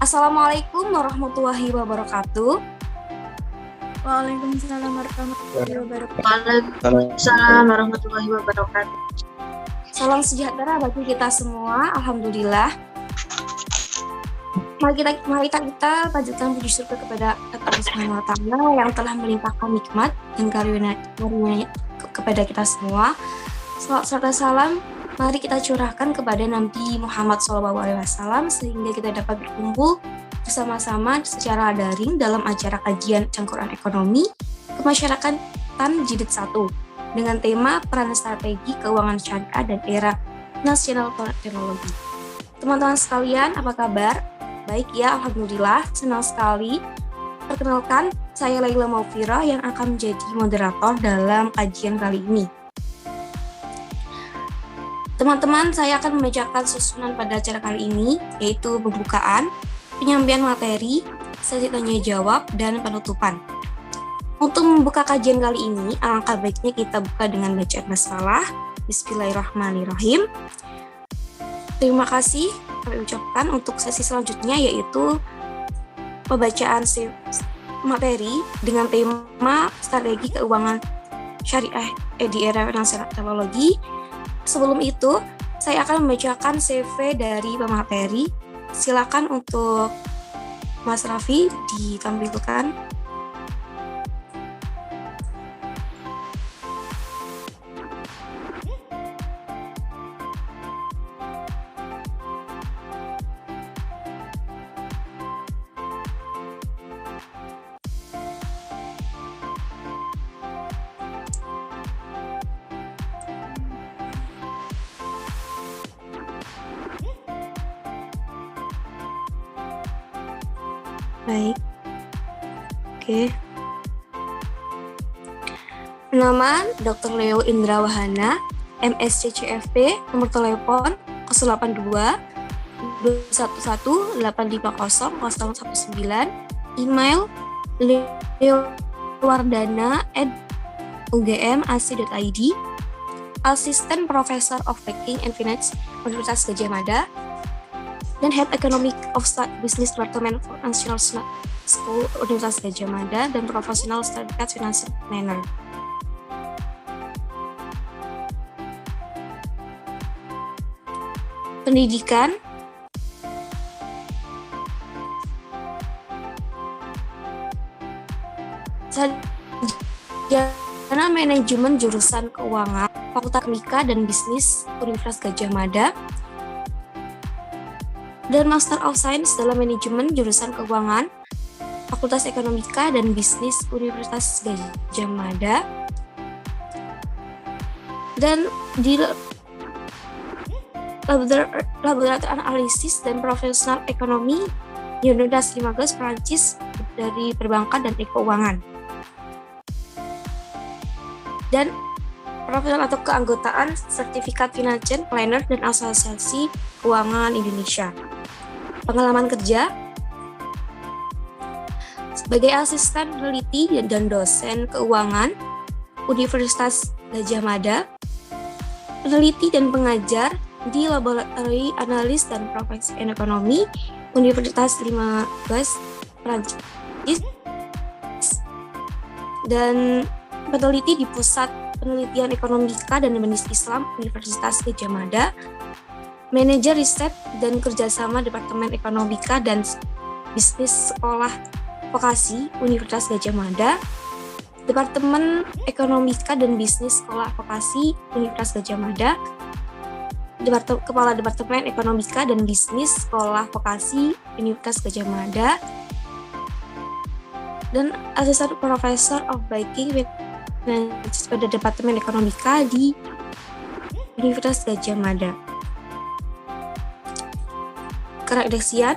Assalamualaikum warahmatullahi wabarakatuh. Waalaikumsalam warahmatullahi wabarakatuh. Waalaikumsalam warahmatullahi wabarakatuh. Salam sejahtera bagi kita semua. Alhamdulillah. Mari kita panjatkan puji syukur kepada Allah Subhanahu wa Ta'ala yang telah melimpahkan nikmat dan karunia kepada kita semua. Salawat serta salam mari kita curahkan kepada Nabi Muhammad SAW sehingga kita dapat berkumpul bersama-sama secara daring dalam acara kajian Cangkuran Ekonomi Kemasyarakatan Jilid 1 dengan tema peran strategi keuangan syariah dan era nasional teknologi. Teman-teman sekalian, apa kabar? Baik ya, Alhamdulillah, senang sekali. Perkenalkan, saya Laila Maufira yang akan menjadi moderator dalam kajian kali ini. Teman-teman, saya akan membacakan susunan pada acara kali ini, yaitu pembukaan, penyampaian materi, sesi tanya jawab, dan penutupan. Untuk membuka kajian kali ini, alangkah baiknya kita buka dengan bacaan masalah. Bismillahirrahmanirrahim. Terima kasih kami ucapkan untuk sesi selanjutnya, yaitu pembacaan materi dengan tema strategi keuangan syariah di era nasional teknologi. Sebelum itu, saya akan membacakan CV dari pemateri. Silakan untuk Mas Raffi ditampilkan. Baik. Oke. Nama Dr. Leo Indra Wahana, MSc CFP, nomor telepon 082 211 850 019, email leowardana@ugm.ac.id, Asisten Professor of Banking and Finance Universitas Gadjah Mada, dan Head Economic of Business Department National School Universitas Gadjah Mada, dan Professional Certificate Financial Planner. Pendidikan, sarjana manajemen jurusan keuangan Fakultas Ekonomika dan Bisnis Universitas Gadjah Mada, dan Master of Science dalam Manajemen jurusan Keuangan Fakultas Ekonomika dan Bisnis Universitas Gadjah Mada, dan di Laboratorium Analisis dan Profesional Ekonomi Universitas 15 Prancis dari Perbankan dan Keuangan, dan profesional atau keanggotaan Sertifikat Financial Planner dan Asosiasi Keuangan Indonesia. Pengalaman kerja sebagai asisten peneliti dan dosen keuangan Universitas Gadjah Mada, peneliti dan pengajar di Laboratorium Analis dan Profesi Ekonomi Universitas 15 Prancis, dan peneliti di Pusat Penelitian Ekonomika dan Bisnis Islam Universitas Gadjah Mada, Manajer Riset dan Kerjasama Departemen Ekonomika dan Bisnis Sekolah Vokasi Universitas Gadjah Mada, Departemen Ekonomika dan Bisnis Sekolah Vokasi Universitas Gadjah Mada, Kepala Departemen Ekonomika dan Bisnis Sekolah Vokasi Universitas Gadjah Mada, dan Asisten Professor of Banking pada Departemen Ekonomika di Universitas Gadjah Mada. Keredaksian,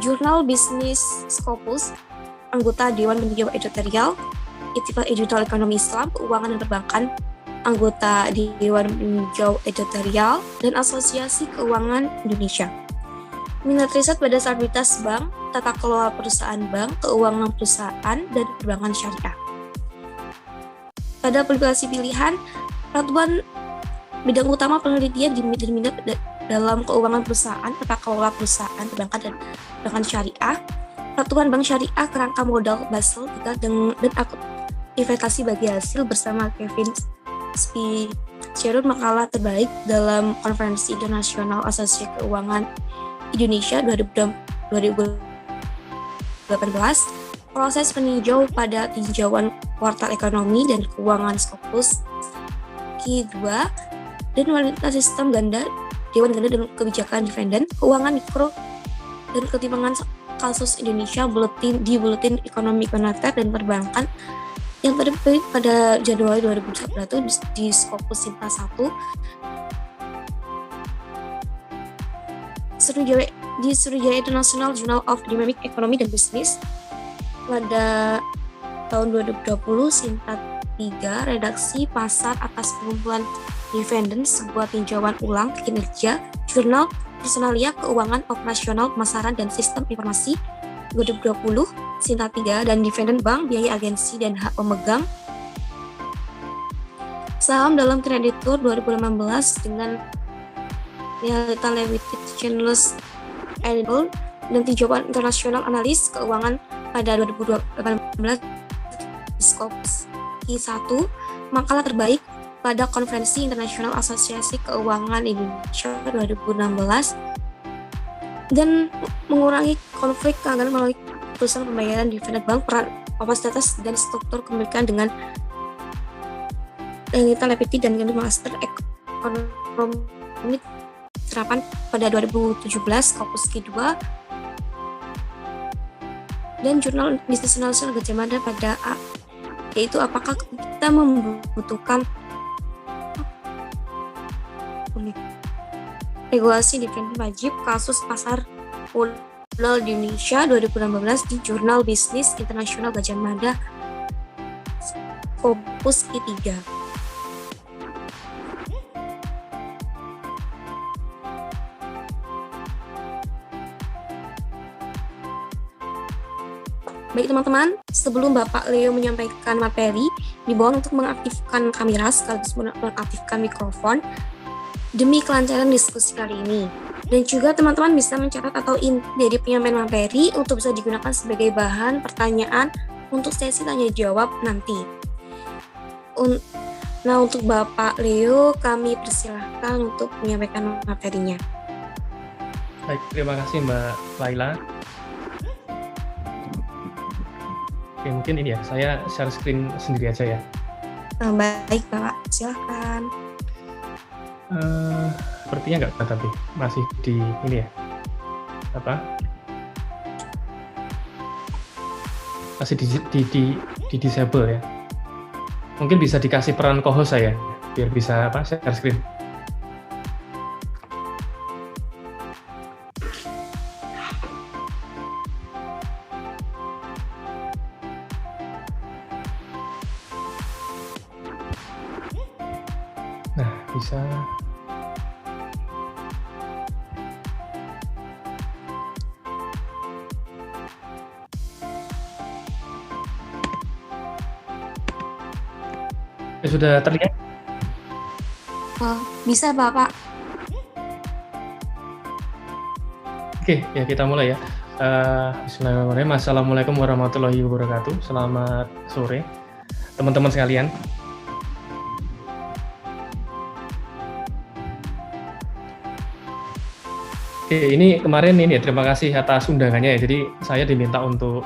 Jurnal Bisnis Scopus, anggota Dewan Peninjau Editorial, Ittifaq Editorial Ekonomi Islam, Keuangan dan Perbankan, anggota Dewan Peninjau Editorial, dan Asosiasi Keuangan Indonesia. Minat riset pada stabilitas bank, tata kelola perusahaan bank, keuangan perusahaan, dan perbankan syariah. Pada publikasi pilihan, peraturan bidang utama penelitian dalam keuangan perusahaan, tata kelola perusahaan perbankan dan perbankan syariah, Peraturan Bank Syariah Kerangka Modal Basel III dan akutivitas bagi hasil bersama Kevin Spicero makalah terbaik dalam Konferensi Internasional Asosiasi Keuangan Indonesia 2018, proses peninjau pada tinjauan kuartal ekonomi dan keuangan Scopus Q2 dan Wanita Sistem Ganda, Dewan Ganda dan Kebijakan Defenden, Keuangan Mikro dan Ketimpangan Kasus Indonesia di Buletin Ekonomi Moneter dan Perbankan yang terbit pada Januari 2021 di Scopus Sinta 1 di Sriwijaya International Journal of Dynamic Economy dan Business pada tahun 2020, Sinta 3, redaksi pasar atas pengumpulan dividen sebuah tinjauan ulang kinerja Jurnal Personalia Keuangan Operasional Pemasaran dan Sistem Informasi 2020, Sinta 3, dan dividen bank, biaya agensi dan hak pemegang saham dalam kreditur 2018 dengan realita limited channels annual dan tinjauan internasional analis keuangan pada 2018 di Scopus Q1, makalah terbaik pada Konferensi Internasional Asosiasi Keuangan Indonesia 2016 dan mengurangi konflik keanggaran melalui perusahaan pembayaran dividen bank, peran kapasitas dan struktur kepemilikan dengan realita limited dan master ekonomi terapan pada 2017 Scopus Q2 dan Jurnal Bisnis Nasional Gajah Mada pada A, yaitu apakah kita membutuhkan regulasi dividen wajib kasus pasar modal di Indonesia 2016 di Jurnal Bisnis Internasional Gajah Mada Scopus Q3. Baik teman-teman, sebelum Bapak Leo menyampaikan materi, dibawa untuk mengaktifkan kamera sekaligus mengaktifkan mikrofon demi kelancaran diskusi kali ini. Dan juga teman-teman bisa mencatat atau inti dari penyampaian materi untuk bisa digunakan sebagai bahan pertanyaan untuk sesi tanya jawab nanti. Nah, untuk Bapak Leo, kami persilahkan untuk menyampaikan materinya. Baik, terima kasih Mbak Laila. Oke, mungkin ini ya, saya share screen sendiri aja ya. Baik Bapak, silakan. Sepertinya nggak, tapi masih di ini ya, masih di disable ya. Mungkin bisa dikasih peran co-host saya biar bisa share screen. Nah, bisa. Sudah terlihat? Bisa Bapak. Oke, ya kita mulai ya. Bismillahirrahmanirrahim. Assalamualaikum warahmatullahi wabarakatuh. Selamat sore, teman-teman sekalian. Oke, ini kemarin ini ya, terima kasih atas undangannya ya. Jadi saya diminta untuk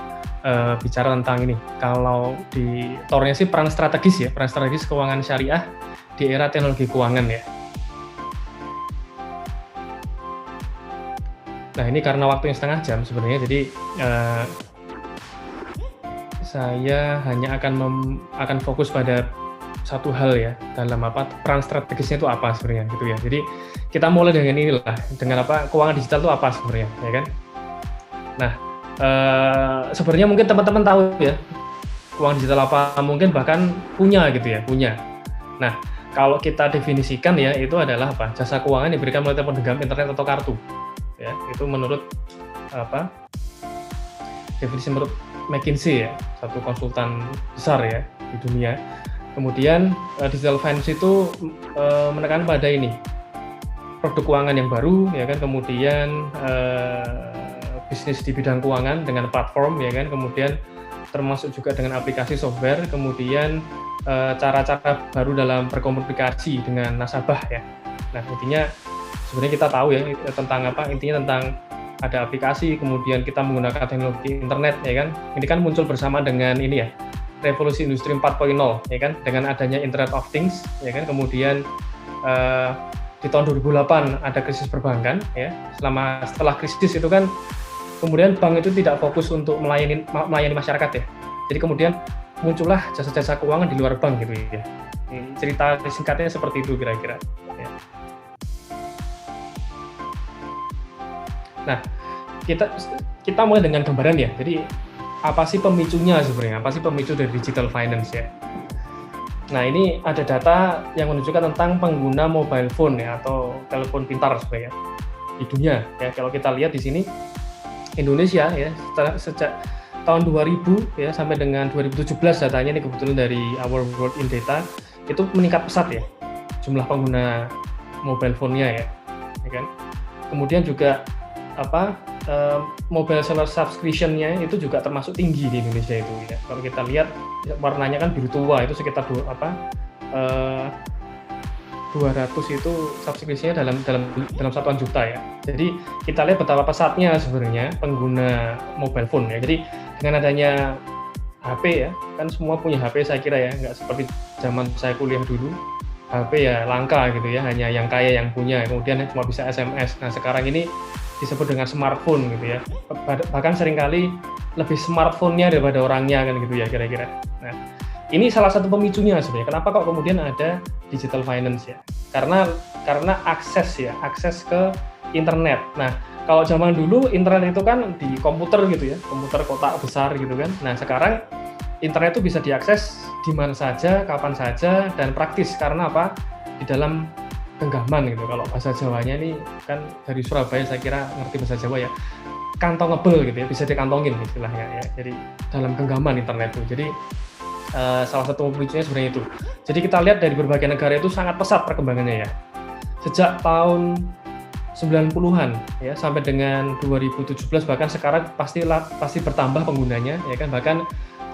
bicara tentang ini. Kalau di tornya sih peran strategis keuangan syariah di era teknologi keuangan ya. Nah, ini karena waktunya setengah jam sebenarnya, jadi saya hanya akan fokus pada satu hal ya, dalam peran strategisnya itu apa sebenarnya gitu ya. Jadi kita mulai dengan inilah, dengan keuangan digital itu apa sebenarnya, ya kan? Nah, sebenarnya mungkin teman-teman tahu ya, keuangan digital apa, mungkin bahkan punya gitu ya, punya. Nah, kalau kita definisikan ya, itu adalah jasa keuangan yang diberikan melalui telepon genggam, internet atau kartu. Ya, itu menurut definisi menurut McKinsey ya, satu konsultan besar ya di dunia. Kemudian digital finance itu menekan pada ini, produk keuangan yang baru, ya kan, kemudian bisnis di bidang keuangan dengan platform, ya kan, kemudian termasuk juga dengan aplikasi software, kemudian cara-cara baru dalam berkomunikasi dengan nasabah ya. Nah, intinya sebenarnya kita tahu ya tentang apa, intinya tentang ada aplikasi, kemudian kita menggunakan teknologi internet, ya kan. Ini kan muncul bersama dengan ini ya, revolusi industri 4.0, ya kan, dengan adanya Internet of Things, ya kan. Kemudian di tahun 2008 ada krisis perbankan, ya. Setelah krisis itu kan, kemudian bank itu tidak fokus untuk melayani masyarakat ya. Jadi kemudian muncullah jasa-jasa keuangan di luar bank gitu ya. Cerita singkatnya seperti itu kira-kira. Ya. Nah, kita mulai dengan gambaran ya. Jadi apa sih pemicunya sebenarnya? Apa sih pemicu dari digital finance ya? Nah, ini ada data yang menunjukkan tentang pengguna mobile phone ya, atau telepon pintar sebenarnya di dunia ya. Kalau kita lihat di sini Indonesia ya, sejak tahun 2000 ya sampai dengan 2017 datanya ini kebetulan dari Our World in Data itu meningkat pesat ya jumlah pengguna mobile phone-nya ya kan. Kemudian juga mobile seller subscription-nya itu juga termasuk tinggi di Indonesia itu ya. Kalau kita lihat warnanya kan biru tua, itu sekitar 200 itu subscription-nya dalam satuan juta ya. Jadi kita lihat betapa pesatnya sebenarnya pengguna mobile phone ya. Jadi dengan adanya HP ya, kan semua punya HP saya kira ya, nggak seperti zaman saya kuliah dulu. HP ya langka gitu ya, hanya yang kaya yang punya, kemudian cuma bisa SMS. Nah, sekarang ini disebut dengan smartphone gitu ya. Bahkan seringkali lebih smartphone-nya daripada orangnya kan gitu ya kira-kira. Nah, ini salah satu pemicunya sebenarnya. Kenapa kok kemudian ada digital finance ya? Karena akses ke internet. Nah, kalau zaman dulu internet itu kan di komputer gitu ya, komputer kotak besar gitu kan. Nah, sekarang internet itu bisa diakses di mana saja, kapan saja, dan praktis. Karena apa? Di dalam genggaman gitu. Kalau bahasa Jawanya ini kan dari Surabaya, saya kira ngerti bahasa Jawa ya. Kantongable gitu ya, bisa dikantongin istilahnya ya. Jadi dalam genggaman internet itu. Jadi salah satu pemicunya sebenarnya itu. Jadi kita lihat dari berbagai negara itu sangat pesat perkembangannya ya. Sejak tahun 90-an ya sampai dengan 2017, bahkan sekarang pasti bertambah penggunanya ya kan. Bahkan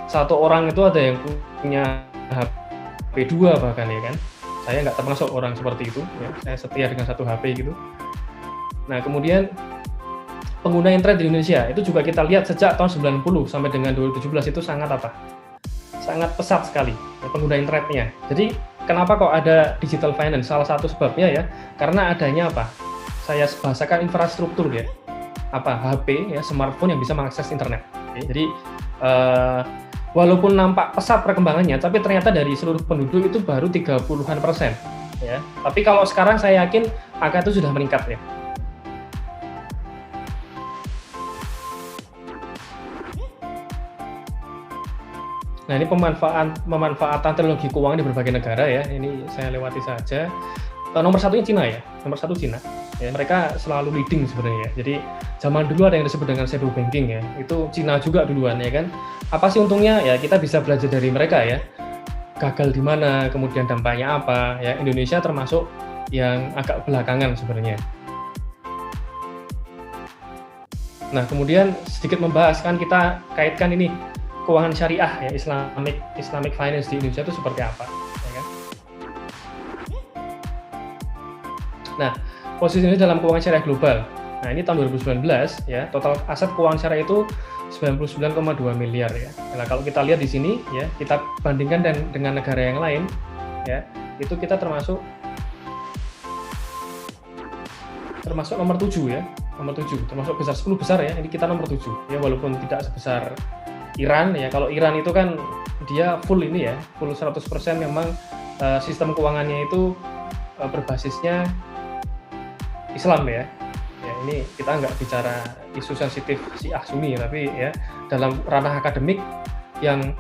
satu orang itu ada yang punya HP 2 bahkan ya kan. Saya nggak termasuk orang seperti itu ya. Saya setia dengan satu HP gitu. Nah, kemudian pengguna internet di Indonesia itu juga kita lihat sejak tahun 90 sampai dengan 2017 itu sangat pesat sekali ya, pengguna internetnya. Jadi kenapa kok ada digital finance? Salah satu sebabnya ya karena adanya apa? Saya bahasakan infrastruktur ya. HP ya, smartphone yang bisa mengakses internet. Oke, jadi walaupun nampak pesat perkembangannya, tapi ternyata dari seluruh penduduk itu baru 30-an% ya. Tapi kalau sekarang saya yakin angka itu sudah meningkat ya. Nah, ini pemanfaatan teknologi keuangan di berbagai negara ya. Ini saya lewati saja. Nomor satunya Cina ya. Nomor satu Cina. Ya, mereka selalu leading sebenarnya. Jadi zaman dulu ada yang disebut dengan shadow banking ya. Itu Cina juga duluan ya kan. Apa sih untungnya? Ya kita bisa belajar dari mereka ya. Gagal di mana, kemudian dampaknya apa. Ya Indonesia termasuk yang agak belakangan sebenarnya. Nah, kemudian sedikit membahas kan kita kaitkan ini keuangan syariah ya, Islamic finance di Indonesia itu seperti apa ya kan? Nah, posisi ini dalam keuangan syariah global. Nah, ini tahun 2019 ya, total aset keuangan syariah itu 99,2 miliar ya. Nah, kalau kita lihat di sini ya, kita bandingkan dengan negara yang lain ya, itu kita termasuk nomor 7 ya. Nomor 7, termasuk besar 10 besar ya. Ini kita nomor 7 ya, walaupun tidak sebesar Iran ya. Kalau Iran itu kan dia full ini ya, full 100% memang sistem keuangannya itu berbasisnya Islam ya. Ya ini kita nggak bicara isu sensitif Syiah Sunni, tapi ya dalam ranah akademik yang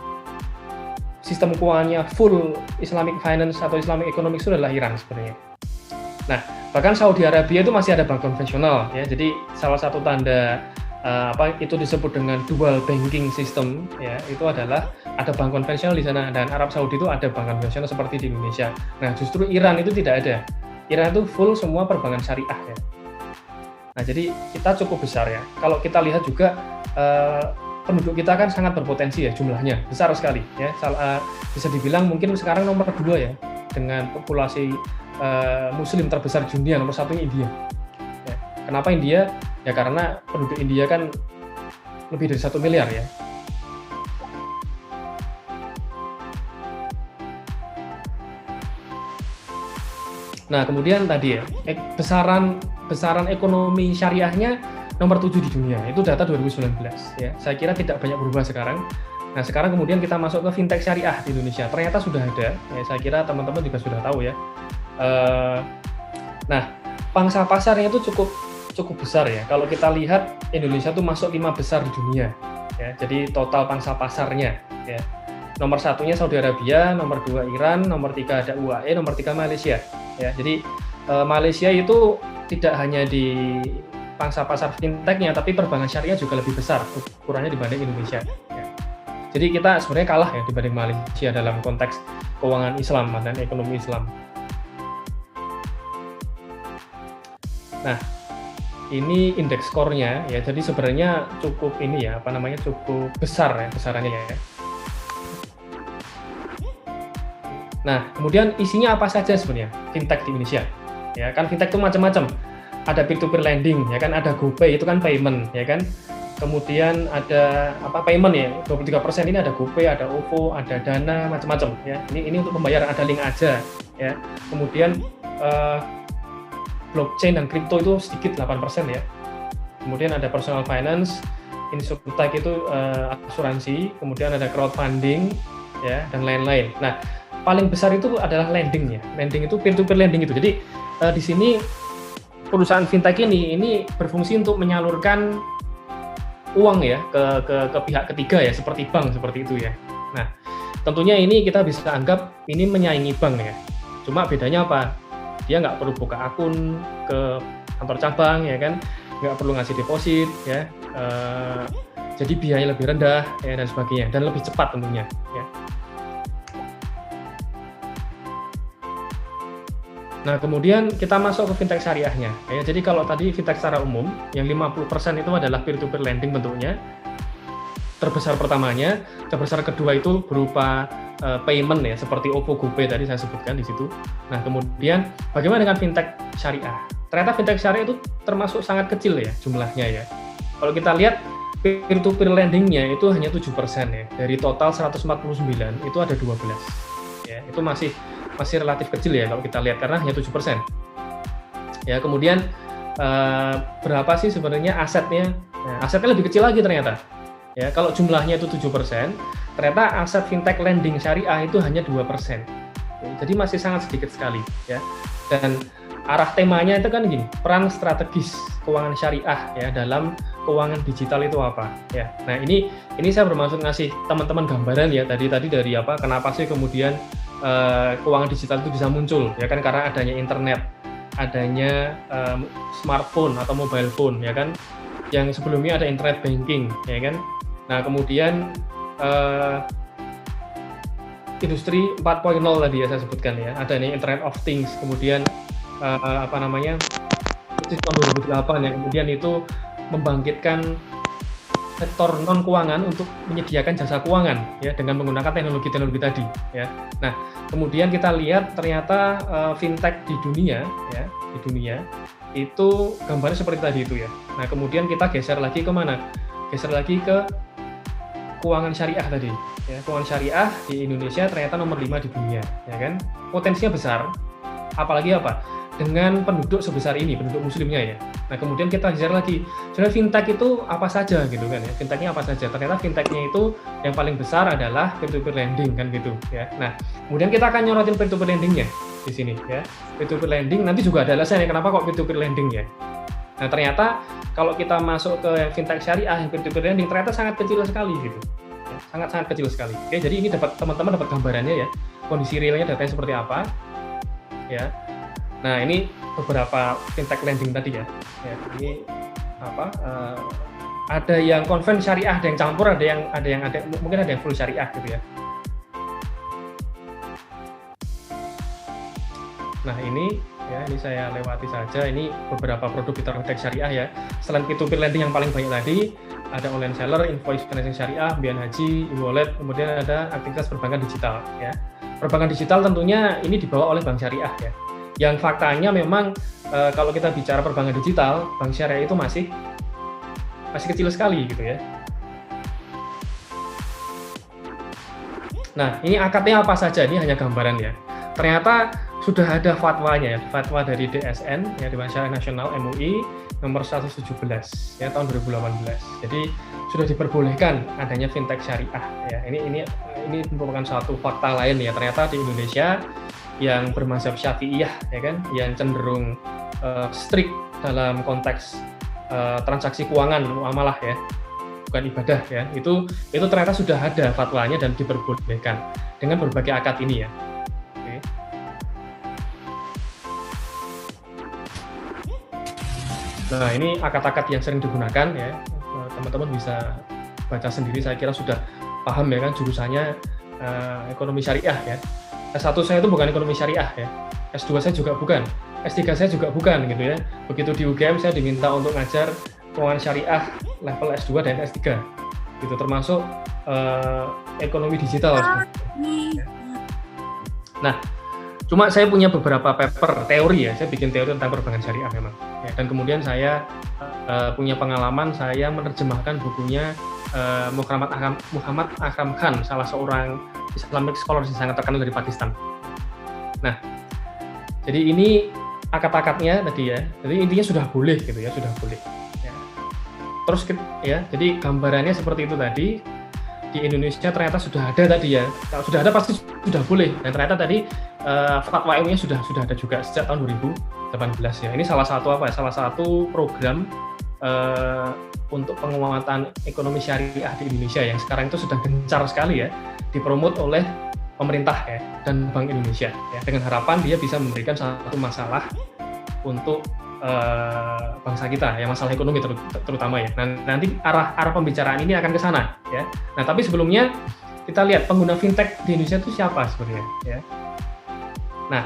sistem keuangannya full Islamic finance atau Islamic economics itu adalah Iran sebenarnya. Nah, bahkan Saudi Arabia itu masih ada bank konvensional ya. Jadi salah satu tanda itu disebut dengan dual banking system ya, itu adalah ada bank konvensional di sana, dan Arab Saudi itu ada bank konvensional seperti di Indonesia. Nah, justru Iran itu tidak ada Iran itu full semua perbankan syariah ya. Nah, jadi kita cukup besar ya. Kalau kita lihat juga penduduk kita kan sangat berpotensi ya, jumlahnya besar sekali ya. Bisa dibilang mungkin sekarang nomor 2 ya, dengan populasi Muslim terbesar di dunia. Nomor 1 India. Ya. Kenapa India? Ya karena penduduk India kan lebih dari 1 miliar ya. Nah, kemudian tadi ya, besaran ekonomi syariahnya nomor 7 di dunia. Itu data 2019 ya. Saya kira tidak banyak berubah sekarang. Nah, sekarang kemudian kita masuk ke fintech syariah di Indonesia. Ternyata sudah ada. Ya, saya kira teman-teman juga sudah tahu ya. Nah, pangsa pasarnya itu cukup besar ya. Kalau kita lihat Indonesia tuh masuk 5 besar di dunia. Ya, jadi total pangsa pasarnya ya. Nomor 1-nya Saudi Arabia, nomor 2 Iran, nomor 3 ada UAE, nomor 3 Malaysia. Ya, jadi Malaysia itu tidak hanya di pangsa pasar fintechnya, tapi perbankan syariah juga lebih besar ukurannya dibanding Indonesia. Ya. Jadi kita sebenarnya kalah ya dibanding Malaysia dalam konteks keuangan Islam dan ekonomi Islam. Nah, ini indeks skornya ya, jadi sebenarnya cukup ini ya, cukup besar ya besarannya ya. Nah, kemudian isinya apa saja sebenarnya fintech di Indonesia? Ya kan fintech itu macam-macam. Ada peer-to-peer lending, ya kan, ada GoPay itu kan payment, ya kan. Kemudian ada payment ya, 23% ini ada GoPay, ada OVO, ada Dana, macam-macam ya. Ini untuk pembayaran, ada link aja ya. Kemudian blockchain dan kripto itu sedikit 8% ya. Kemudian ada personal finance, insurtech itu asuransi, kemudian ada crowdfunding ya dan lain-lain. Nah, paling besar itu adalah lending ya. Lending itu peer-to-peer lending itu. Jadi di sini perusahaan fintech ini berfungsi untuk menyalurkan uang ya ke pihak ketiga ya, seperti bank seperti itu ya. Nah, tentunya ini kita bisa anggap ini menyaingi bank ya. Cuma bedanya apa? Dia nggak perlu buka akun ke kantor cabang ya kan, nggak perlu ngasih deposit ya. Jadi biaya lebih rendah ya dan sebagainya, dan lebih cepat tentunya ya. Nah, kemudian kita masuk ke fintech syariahnya. Ya, jadi kalau tadi fintech secara umum, yang 50% itu adalah peer-to-peer lending bentuknya. Terbesar pertamanya, terbesar kedua itu berupa payment ya, seperti OVO, GoPay tadi saya sebutkan di situ. Nah, kemudian bagaimana dengan fintech syariah? Ternyata fintech syariah itu termasuk sangat kecil ya jumlahnya ya. Kalau kita lihat peer-to-peer lendingnya itu hanya 7% ya. Dari total 149 itu ada 12. Ya, itu masih relatif kecil ya kalau kita lihat, karena hanya 7%. Ya, kemudian berapa sih sebenarnya asetnya? Nah, asetnya lebih kecil lagi ternyata. Ya, kalau jumlahnya itu 7%, ternyata aset fintech lending syariah itu hanya 2%. Ya, jadi masih sangat sedikit sekali ya. Dan arah temanya itu kan gini, peran strategis keuangan syariah ya dalam keuangan digital itu apa ya. Nah, ini saya bermaksud ngasih teman-teman gambaran ya tadi dari kenapa sih kemudian keuangan digital itu bisa muncul ya kan, karena adanya internet, adanya smartphone atau mobile phone ya kan, yang sebelumnya ada internet banking ya kan. Nah, kemudian industri 4.0 tadi ya saya sebutkan ya, adanya Internet of Things, kemudian tahun 2008 ya, kemudian itu membangkitkan sektor non keuangan untuk menyediakan jasa keuangan ya dengan menggunakan teknologi tadi ya. Nah, kemudian kita lihat ternyata fintech di dunia itu gambarnya seperti tadi itu ya. Nah, kemudian kita geser lagi ke mana? Geser lagi ke keuangan syariah tadi ya. Keuangan syariah di Indonesia ternyata nomor 5 di dunia ya kan. Potensinya besar. Apalagi dengan penduduk sebesar ini, penduduk muslimnya ya. Nah, kemudian kita geser lagi, sebenarnya fintech itu apa saja gitu kan ya, fintechnya apa saja. Ternyata fintechnya itu yang paling besar adalah peer-to-peer lending kan gitu ya. Nah, kemudian kita akan nyorotin peer-to-peer lendingnya di sini ya. Peer-to-peer lending nanti juga ada alasannya kenapa kok peer-to-peer lending ya. Nah, ternyata kalau kita masuk ke fintech syariah, peer-to-peer lending ternyata sangat kecil sekali gitu. Ya, sangat-sangat kecil sekali. Oke, jadi ini teman-teman dapat gambarannya ya, kondisi realnya datanya seperti apa ya. Nah, ini beberapa fintech lending tadi ya. Ya, ini ada yang konven syariah, ada yang campur, mungkin ada yang full syariah gitu ya. Nah ini saya lewati saja. Ini beberapa produk fitur fintech syariah ya. Selain P2P lending yang paling banyak tadi, ada online seller, invoice financing syariah, Bian Haji, e-wallet, kemudian ada aktivitas perbankan digital ya. Perbankan digital tentunya ini dibawa oleh bank syariah ya. Yang faktanya memang kalau kita bicara perbankan digital, bank syariah itu masih kecil sekali gitu ya. Nah, ini akadnya apa saja? Ini hanya gambaran ya. Ternyata sudah ada fatwanya ya, fatwa dari DSN ya, Dewan Syariah Nasional MUI nomor 117 ya tahun 2018. Jadi sudah diperbolehkan adanya fintech syariah ya. Ini merupakan suatu fakta lain ya. Ternyata di Indonesia yang bermazhab Syafi'iyah ya kan, yang cenderung strict dalam konteks transaksi keuangan muamalah ya, bukan ibadah ya. Itu ternyata sudah ada fatwanya dan diperbolehkan dengan berbagai akad ini ya. Oke. Nah, ini akad-akad yang sering digunakan ya. Teman-teman bisa baca sendiri, saya kira sudah paham ya kan jurusannya ekonomi syariah ya. S1 saya itu bukan ekonomi syariah ya. S2 saya juga bukan. S3 saya juga bukan gitu ya. Begitu di UGM saya diminta untuk ngajar keuangan syariah level S2 dan S3. Gitu termasuk ekonomi digital. Nah, cuma saya punya beberapa paper teori ya. Saya bikin teori tentang perbankan syariah memang. Ya, dan kemudian saya punya pengalaman, saya menerjemahkan bukunya Muhammad Akram Khan, salah seorang Islamic scholar yang sangat terkenal dari Pakistan. Nah, jadi ini akad-akadnya tadi ya. Jadi intinya sudah boleh gitu ya, sudah boleh. Ya. Terus ya, jadi gambarannya seperti itu tadi. Di Indonesia ternyata sudah ada tadi ya. Kalau sudah ada pasti sudah boleh. Dan ternyata tadi fatwa MUI sudah ada juga sejak tahun 2018 ya. Ini salah satu Salah satu program untuk penguatan ekonomi syariah di Indonesia yang sekarang itu sudah gencar sekali ya, dipromot oleh pemerintah ya dan Bank Indonesia ya, dengan harapan dia bisa memberikan satu masalah untuk bangsa kita ya, masalah ekonomi terutama ya. Nah, nanti arah pembicaraan ini akan ke sana ya. Nah, tapi sebelumnya kita lihat pengguna fintech di Indonesia itu siapa sebenarnya ya. Nah,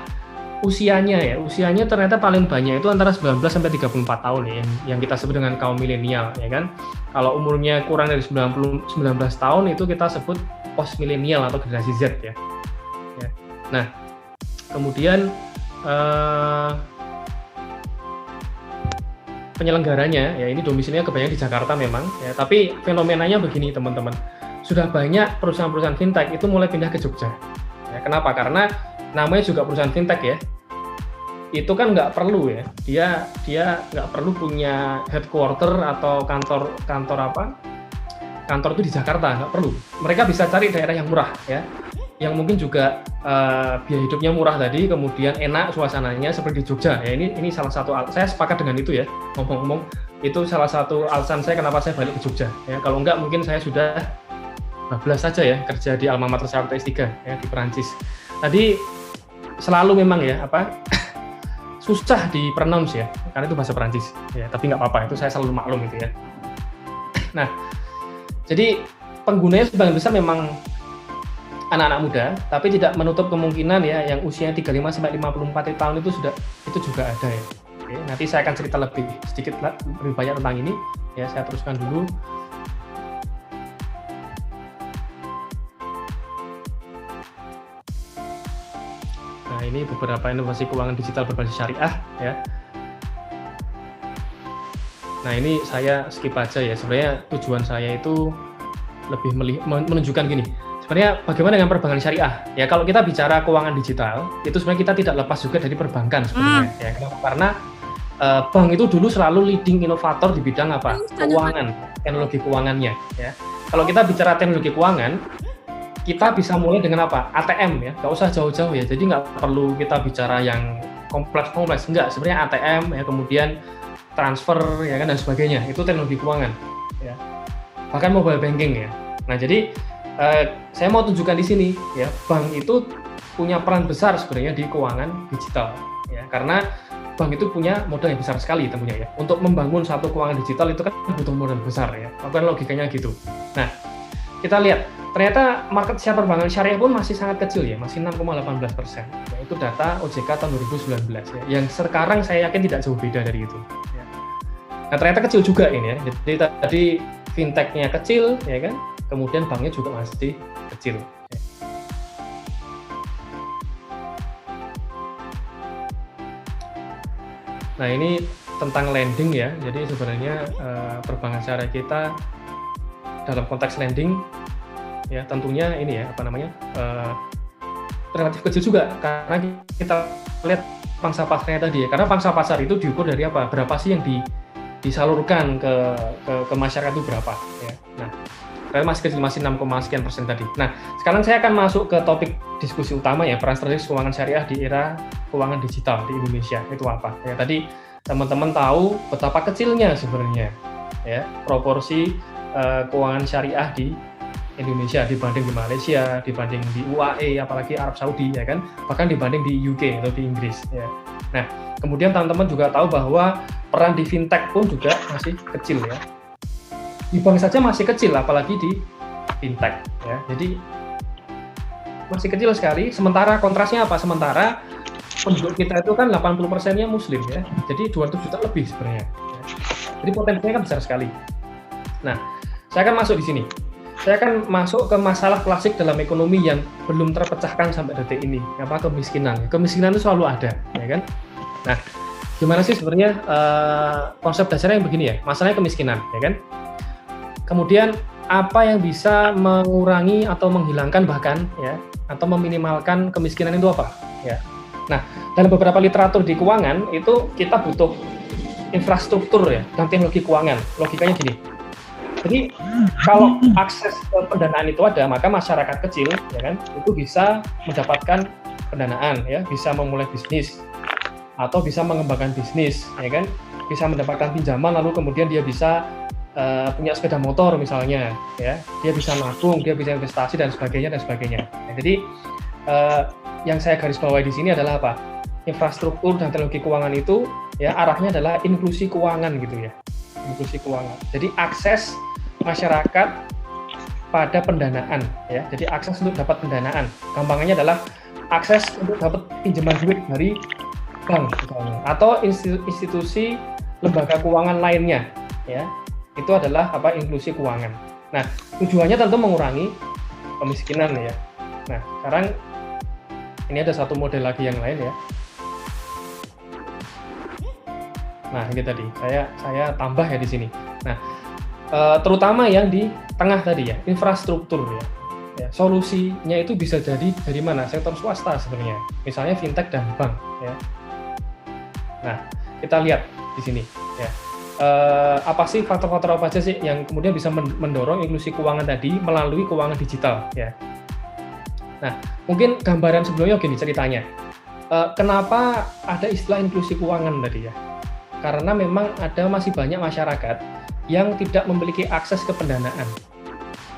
usianya ternyata paling banyak itu antara 19 sampai 34 tahun ya, yang kita sebut dengan kaum milenial ya kan. Kalau umurnya kurang dari 19 tahun itu kita sebut post milenial atau generasi Z ya. Nah, kemudian penyelenggaranya ya, ini domisilinya kebanyakan di Jakarta memang ya, tapi fenomenanya begini teman-teman, sudah banyak perusahaan-perusahaan fintech itu mulai pindah ke Jogja ya. Kenapa? Karena namanya juga perusahaan fintech ya, itu kan nggak perlu ya, dia nggak perlu punya headquarter atau kantor itu di Jakarta, nggak perlu. Mereka bisa cari daerah yang murah ya, yang mungkin juga biaya hidupnya murah tadi, kemudian enak suasananya seperti di Jogja ya. Ini salah satu, saya sepakat dengan itu ya, ngomong-ngomong itu salah satu alasan saya kenapa saya balik ke Jogja ya. Kalau enggak mungkin saya sudah bablas saja ya kerja di alma mater saya waktu S3 ya di Perancis. Tadi selalu memang ya susah di pronounce ya, karena itu bahasa Perancis ya, tapi nggak apa-apa, itu saya selalu maklum itu ya. Nah, jadi penggunanya sebagian besar memang anak-anak muda, tapi tidak menutup kemungkinan ya yang usianya 35 sampai 54 tahun itu juga ada ya. Oke, nanti saya akan cerita lebih banyak tentang ini ya. Saya teruskan dulu. Nah, ini beberapa inovasi keuangan digital berbasis syariah ya. Nah, ini saya skip aja ya. Sebenarnya tujuan saya itu lebih menunjukkan gini. Sebenarnya bagaimana dengan perbankan syariah? Ya, kalau kita bicara keuangan digital, itu sebenarnya kita tidak lepas juga dari perbankan sebenarnya. Ya, karena bank itu dulu selalu leading inovator di bidang apa? Keuangan, teknologi keuangannya. Ya. Kalau kita bicara teknologi keuangan, kita bisa mulai dengan apa? ATM ya, nggak usah jauh-jauh ya. Jadi nggak perlu kita bicara yang kompleks, enggak. Sebenarnya ATM ya, kemudian transfer ya kan dan sebagainya, itu teknologi keuangan. Ya. Bahkan mobile banking ya. Nah, jadi saya mau tunjukkan di sini ya, bank itu punya peran besar sebenarnya di keuangan digital ya, karena bank itu punya modal yang besar sekali tentunya ya. Untuk membangun satu keuangan digital itu kan butuh modal besar ya. Kan logikanya gitu. Nah, kita lihat ternyata market share perbankan syariah pun masih sangat kecil ya, masih 6,18%. Ya, Itu data OJK tahun 2019 ya. Yang sekarang saya yakin tidak jauh beda dari itu. Ya. Nah ternyata kecil juga ini ya. Jadi tadi fintech-nya kecil, ya kan? Kemudian banknya juga masih kecil. Ya. Nah ini tentang lending ya. Jadi sebenarnya perbankan syariah kita dalam konteks lending ya tentunya ini ya relatif kecil juga karena kita lihat pangsa pasarnya tadi ya. Karena pangsa pasar itu diukur dari apa? Berapa sih yang disalurkan ke masyarakat itu berapa ya. Nah, saya masih kecil, masih 6,sekian% tadi. Nah, sekarang saya akan masuk ke topik diskusi utama ya, peran strategis keuangan syariah di era keuangan digital di Indonesia itu apa? Ya tadi teman-teman tahu betapa kecilnya sebenarnya ya proporsi keuangan syariah di Indonesia dibanding di Malaysia, dibanding di UAE, apalagi Arab Saudi ya kan, bahkan dibanding di UK atau di Inggris ya. Nah, kemudian teman-teman juga tahu bahwa peran di fintech pun juga masih kecil ya. Di bank saja masih kecil, apalagi di fintech ya. Jadi masih kecil sekali. Sementara kontrasnya apa? Sementara penduduk kita itu kan 80%-nya Muslim ya. Jadi 200 juta lebih sebenarnya. Ya. Jadi potensinya kan besar sekali. Nah, saya akan masuk di sini. Saya akan masuk ke masalah klasik dalam ekonomi yang belum terpecahkan sampai detik ini, apa kemiskinan. Kemiskinan itu selalu ada, ya kan? Nah, gimana sih sebenarnya konsep dasarnya yang begini ya? Masalahnya kemiskinan, ya kan? Kemudian apa yang bisa mengurangi atau menghilangkan bahkan ya, atau meminimalkan kemiskinan itu apa? Ya. Nah, dalam beberapa literatur di keuangan itu kita butuh infrastruktur ya dan teknologi keuangan. Logikanya gini. Jadi kalau akses ke pendanaan itu ada, maka masyarakat kecil ya kan itu bisa mendapatkan pendanaan ya, bisa memulai bisnis atau bisa mengembangkan bisnis ya kan, bisa mendapatkan pinjaman lalu kemudian dia bisa punya sepeda motor misalnya ya, dia bisa nabung, dia bisa investasi dan sebagainya. Ya, jadi yang saya garis bawahi di sini adalah apa? Infrastruktur dan teknologi keuangan itu ya arahnya adalah inklusi keuangan gitu ya. Inklusi keuangan. Jadi akses masyarakat pada pendanaan ya. Jadi akses untuk dapat pendanaan. Gampangannya adalah akses untuk dapat pinjaman duit dari bank misalnya atau institusi lembaga keuangan lainnya ya. Itu adalah apa? Inklusi keuangan. Nah, tujuannya tentu mengurangi kemiskinan ya. Nah, sekarang ini ada satu model lagi yang lain ya. Nah, ini tadi saya tambah ya di sini. Nah, terutama yang di tengah tadi ya, infrastruktur ya. Ya, solusinya itu bisa jadi dari mana? Sektor swasta sebenarnya. Misalnya fintech dan bank ya. Nah, kita lihat di sini ya. Apa sih faktor-faktor apa aja sih yang kemudian bisa mendorong inklusi keuangan tadi melalui keuangan digital ya. Nah, mungkin gambaran sebelumnya gini ceritanya. Kenapa ada istilah inklusi keuangan tadi ya? Karena memang masih banyak masyarakat yang tidak memiliki akses ke pendanaan.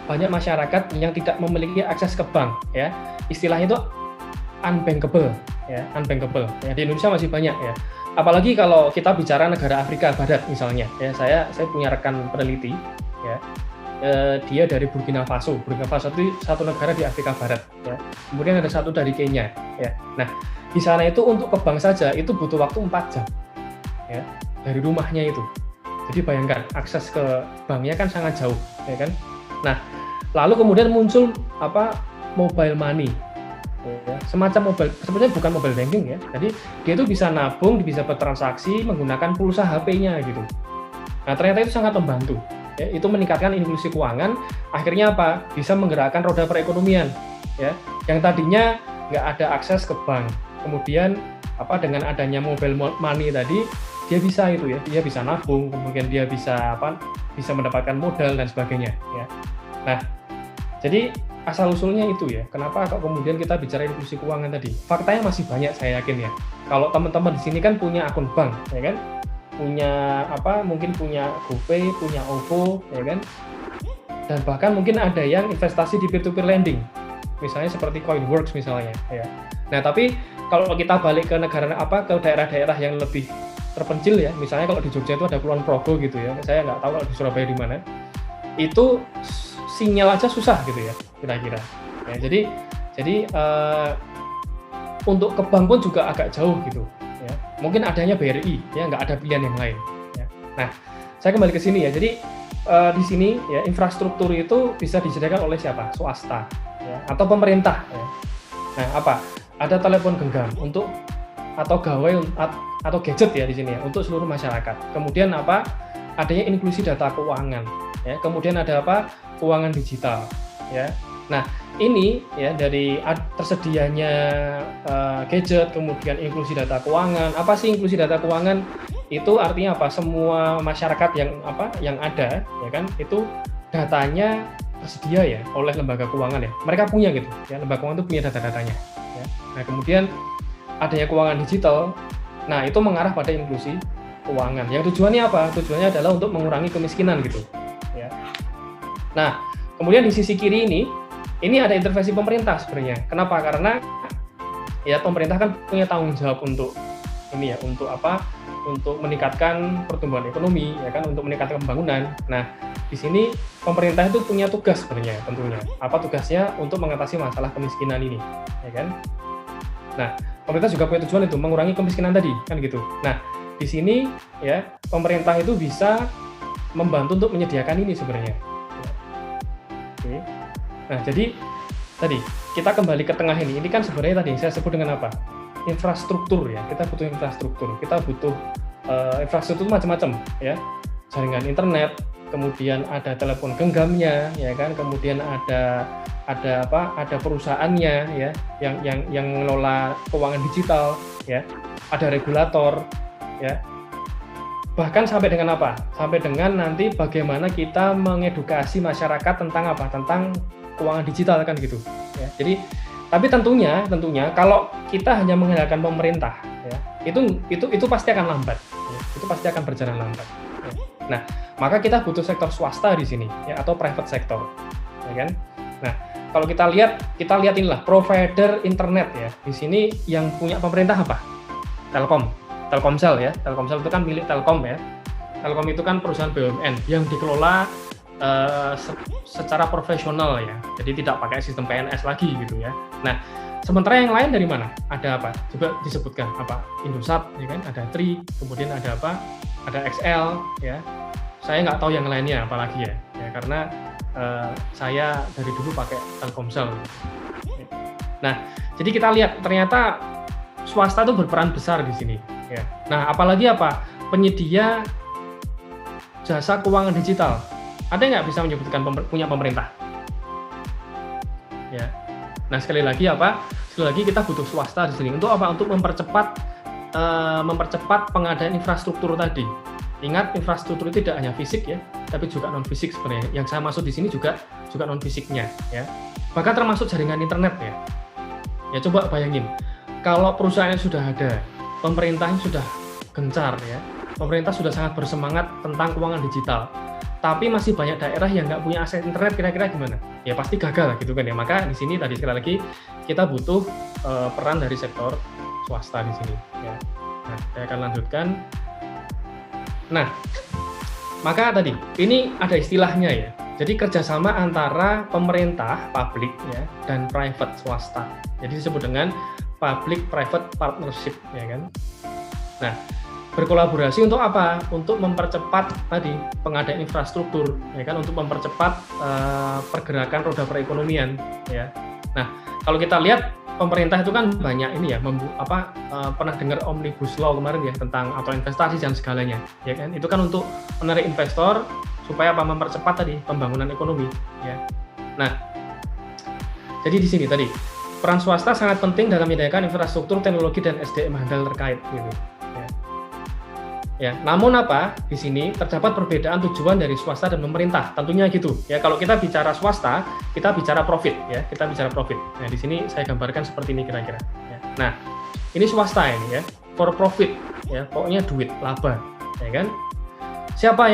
Banyak masyarakat yang tidak memiliki akses ke bank ya. Istilahnya itu unbankable ya, unbankable. Ya, di Indonesia masih banyak ya. Apalagi kalau kita bicara negara Afrika Barat misalnya ya. Saya punya rekan peneliti ya. Dia dari Burkina Faso. Burkina Faso itu satu negara di Afrika Barat ya. Kemudian ada satu dari Kenya ya. Nah, di sana itu untuk ke bank saja itu butuh waktu 4 jam. Ya, dari rumahnya itu. Jadi bayangkan akses ke banknya kan sangat jauh, ya kan? Nah, lalu kemudian muncul mobile money, ya, semacam mobile, sebenarnya bukan mobile banking ya. Jadi dia itu bisa nabung, bisa bertransaksi menggunakan pulsa HP-nya gitu. Nah, ternyata itu sangat membantu. Ya, itu meningkatkan inklusi keuangan. Akhirnya apa? Bisa menggerakkan roda perekonomian, ya. Yang tadinya nggak ada akses ke bank, kemudian dengan adanya mobile money tadi dia bisa itu ya, dia bisa nabung, kemudian dia bisa mendapatkan modal dan sebagainya ya. Nah, jadi asal usulnya itu ya. Kenapa kok kemudian kita bicara inklusi keuangan tadi? Faktanya masih banyak saya yakin ya. Kalau teman-teman di sini kan punya akun bank, ya kan? Punya mungkin punya GoPay, punya OVO, ya kan? Dan bahkan mungkin ada yang investasi di peer-to-peer lending. Misalnya seperti Coinworks misalnya ya. Nah, tapi kalau kita balik ke negara ke daerah-daerah yang lebih terpencil ya, misalnya kalau di Jogja itu ada Kulon Progo gitu ya, saya nggak tahu kalau di Surabaya di mana, itu sinyal aja susah gitu ya kira-kira. Ya, jadi untuk ke bank pun juga agak jauh gitu ya. Mungkin adanya BRI ya, nggak ada pilihan yang lain ya. Nah, saya kembali ke sini ya. Jadi di sini ya infrastruktur itu bisa disediakan oleh siapa? Swasta ya, atau pemerintah ya. Nah, apa? Ada telepon genggam untuk atau gawai atau gadget ya di sini ya untuk seluruh masyarakat. Kemudian apa? Adanya inklusi data keuangan ya. Kemudian ada apa? Keuangan digital ya. Nah, ini ya dari tersedianya gadget, kemudian inklusi data keuangan. Apa sih inklusi data keuangan? Itu artinya apa? Semua masyarakat yang ada ya kan, itu datanya tersedia ya oleh lembaga keuangan ya. Mereka punya gitu ya, lembaga keuangan itu punya data-datanya ya. Nah, kemudian adanya keuangan digital. Nah, itu mengarah pada inklusi keuangan. Yang tujuannya apa? Tujuannya adalah untuk mengurangi kemiskinan gitu ya. Nah, kemudian di sisi kiri ini ada intervensi pemerintah sebenarnya. Kenapa? Karena ya pemerintah kan punya tanggung jawab untuk ini ya, untuk apa? Untuk meningkatkan pertumbuhan ekonomi ya kan, untuk meningkatkan pembangunan. Nah, di sini pemerintah itu punya tugas sebenarnya tentunya. Apa tugasnya? Untuk mengatasi masalah kemiskinan ini, ya kan? Nah, pemerintah juga punya tujuan itu mengurangi kemiskinan tadi, kan gitu. Nah, di sini ya pemerintah itu bisa membantu untuk menyediakan ini sebenarnya. Oke. Nah, jadi tadi kita kembali ke tengah ini. Ini kan sebenarnya tadi saya sebut dengan apa? Infrastruktur ya. Kita butuh infrastruktur. Kita butuh infrastruktur macam-macam ya. Jaringan internet, kemudian ada telepon genggamnya ya kan, kemudian ada perusahaannya ya yang mengelola keuangan digital ya. Ada regulator ya. Bahkan sampai dengan apa? Sampai dengan nanti bagaimana kita mengedukasi masyarakat tentang apa? Tentang keuangan digital kan gitu ya. Jadi tapi tentunya kalau kita hanya mengandalkan pemerintah ya, itu pasti akan lambat ya. Itu pasti akan berjalan lambat ya. Nah, maka kita butuh sektor swasta di sini ya, atau private sector ya kan. Nah, kalau kita lihat inilah provider internet ya. Di sini yang punya pemerintah apa? Telkomsel ya. Telkomsel itu kan milik Telkom ya. Telkom itu kan perusahaan BUMN yang dikelola secara profesional ya. Jadi tidak pakai sistem PNS lagi gitu ya. Nah, sementara yang lain dari mana? Ada apa? Coba disebutkan apa? Indosat ya kan, ada Tri, kemudian ada apa? Ada XL ya. Saya nggak tahu yang lainnya apalagi ya. Ya karena saya dari dulu pakai Telkomsel. Nah, jadi kita lihat ternyata swasta itu berperan besar di sini ya. Nah, apalagi apa? Penyedia jasa keuangan digital. Ada nggak bisa menyebutkan punya pemerintah? Ya. Nah, sekali lagi kita butuh swasta di sini untuk apa? Untuk mempercepat pengadaan infrastruktur tadi. Ingat, infrastruktur itu tidak hanya fisik ya, tapi juga non fisik sebenarnya. Yang saya maksud di sini juga non fisiknya ya. Bahkan termasuk jaringan internet ya. Ya coba bayangin, kalau perusahaan sudah ada, pemerintahnya sudah gencar ya, pemerintah sudah sangat bersemangat tentang keuangan digital, tapi masih banyak daerah yang nggak punya akses internet, kira-kira gimana? Ya pasti gagal gitu kan ya. Maka di sini tadi sekali lagi kita butuh peran dari sektor swasta di sini ya. Nah, saya akan lanjutkan. Nah, maka tadi ini ada istilahnya ya. Jadi kerjasama antara pemerintah, publik ya, dan private swasta. Jadi disebut dengan public-private partnership ya kan. Nah, berkolaborasi untuk apa? Untuk mempercepat tadi pengadaan infrastruktur ya kan, untuk mempercepat pergerakan roda perekonomian ya. Nah, kalau kita lihat pemerintah itu kan banyak ini ya, pernah dengar Omnibus Law kemarin ya tentang atau investasi dan segalanya ya kan. Itu kan untuk menarik investor supaya mempercepat tadi pembangunan ekonomi ya. Nah, jadi di sini tadi peran swasta sangat penting dalam menyediakan infrastruktur, teknologi dan SDM handal terkait gitu. Ya, namun apa? Di sini terdapat perbedaan tujuan dari swasta dan pemerintah. Tentunya gitu. Ya, kalau kita bicara swasta, kita bicara profit ya, kita bicara profit. Nah, di sini saya gambarkan seperti ini kira-kira ya. Nah, ini swasta ini ya, for profit ya, pokoknya duit, laba, ya kan? Siapa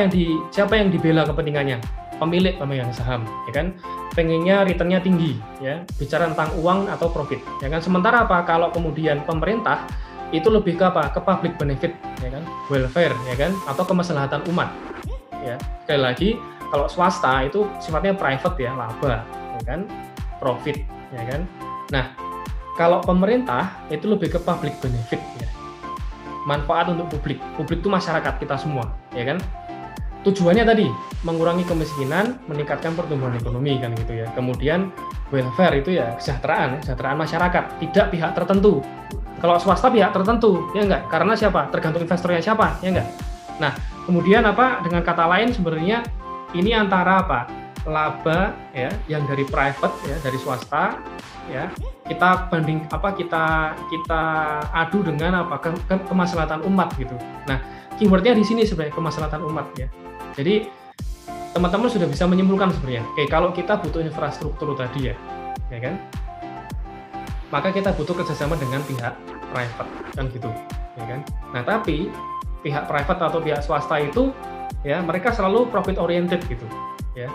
yang dibela kepentingannya? Pemilik pemegang saham, ya kan? Pengennya returnnya tinggi ya, bicara tentang uang atau profit, ya kan? Sementara apa? Kalau kemudian pemerintah itu lebih ke apa? Ke public benefit, ya kan? Welfare, ya kan? Atau kemaslahatan umat. Ya, sekali lagi, kalau swasta itu sifatnya private ya, laba, ya kan? Profit, ya kan? Nah, Kalau pemerintah itu lebih ke public benefit ya. Manfaat untuk publik. Publik itu masyarakat kita semua, ya kan? Tujuannya tadi mengurangi kemiskinan, meningkatkan pertumbuhan ekonomi kan gitu ya. Kemudian welfare itu ya kesejahteraan masyarakat, tidak pihak tertentu. Kalau swasta pihak tertentu, ya enggak? Karena siapa? Tergantung investornya siapa, ya enggak? Nah, kemudian apa? Dengan kata lain sebenarnya ini antara apa? Laba ya, yang dari private ya, dari swasta ya. Kita adu dengan apa? Kemaslahatan umat gitu. Nah, keywordnya di sini sebenarnya kemaslahatan umat ya. Jadi teman-teman sudah bisa menyimpulkan sebenarnya. Oke, kalau kita butuh infrastruktur tadi ya kan? Maka kita butuh kerjasama dengan pihak private kan gitu, ya kan? Nah, tapi pihak private atau pihak swasta itu ya mereka selalu profit oriented gitu, ya.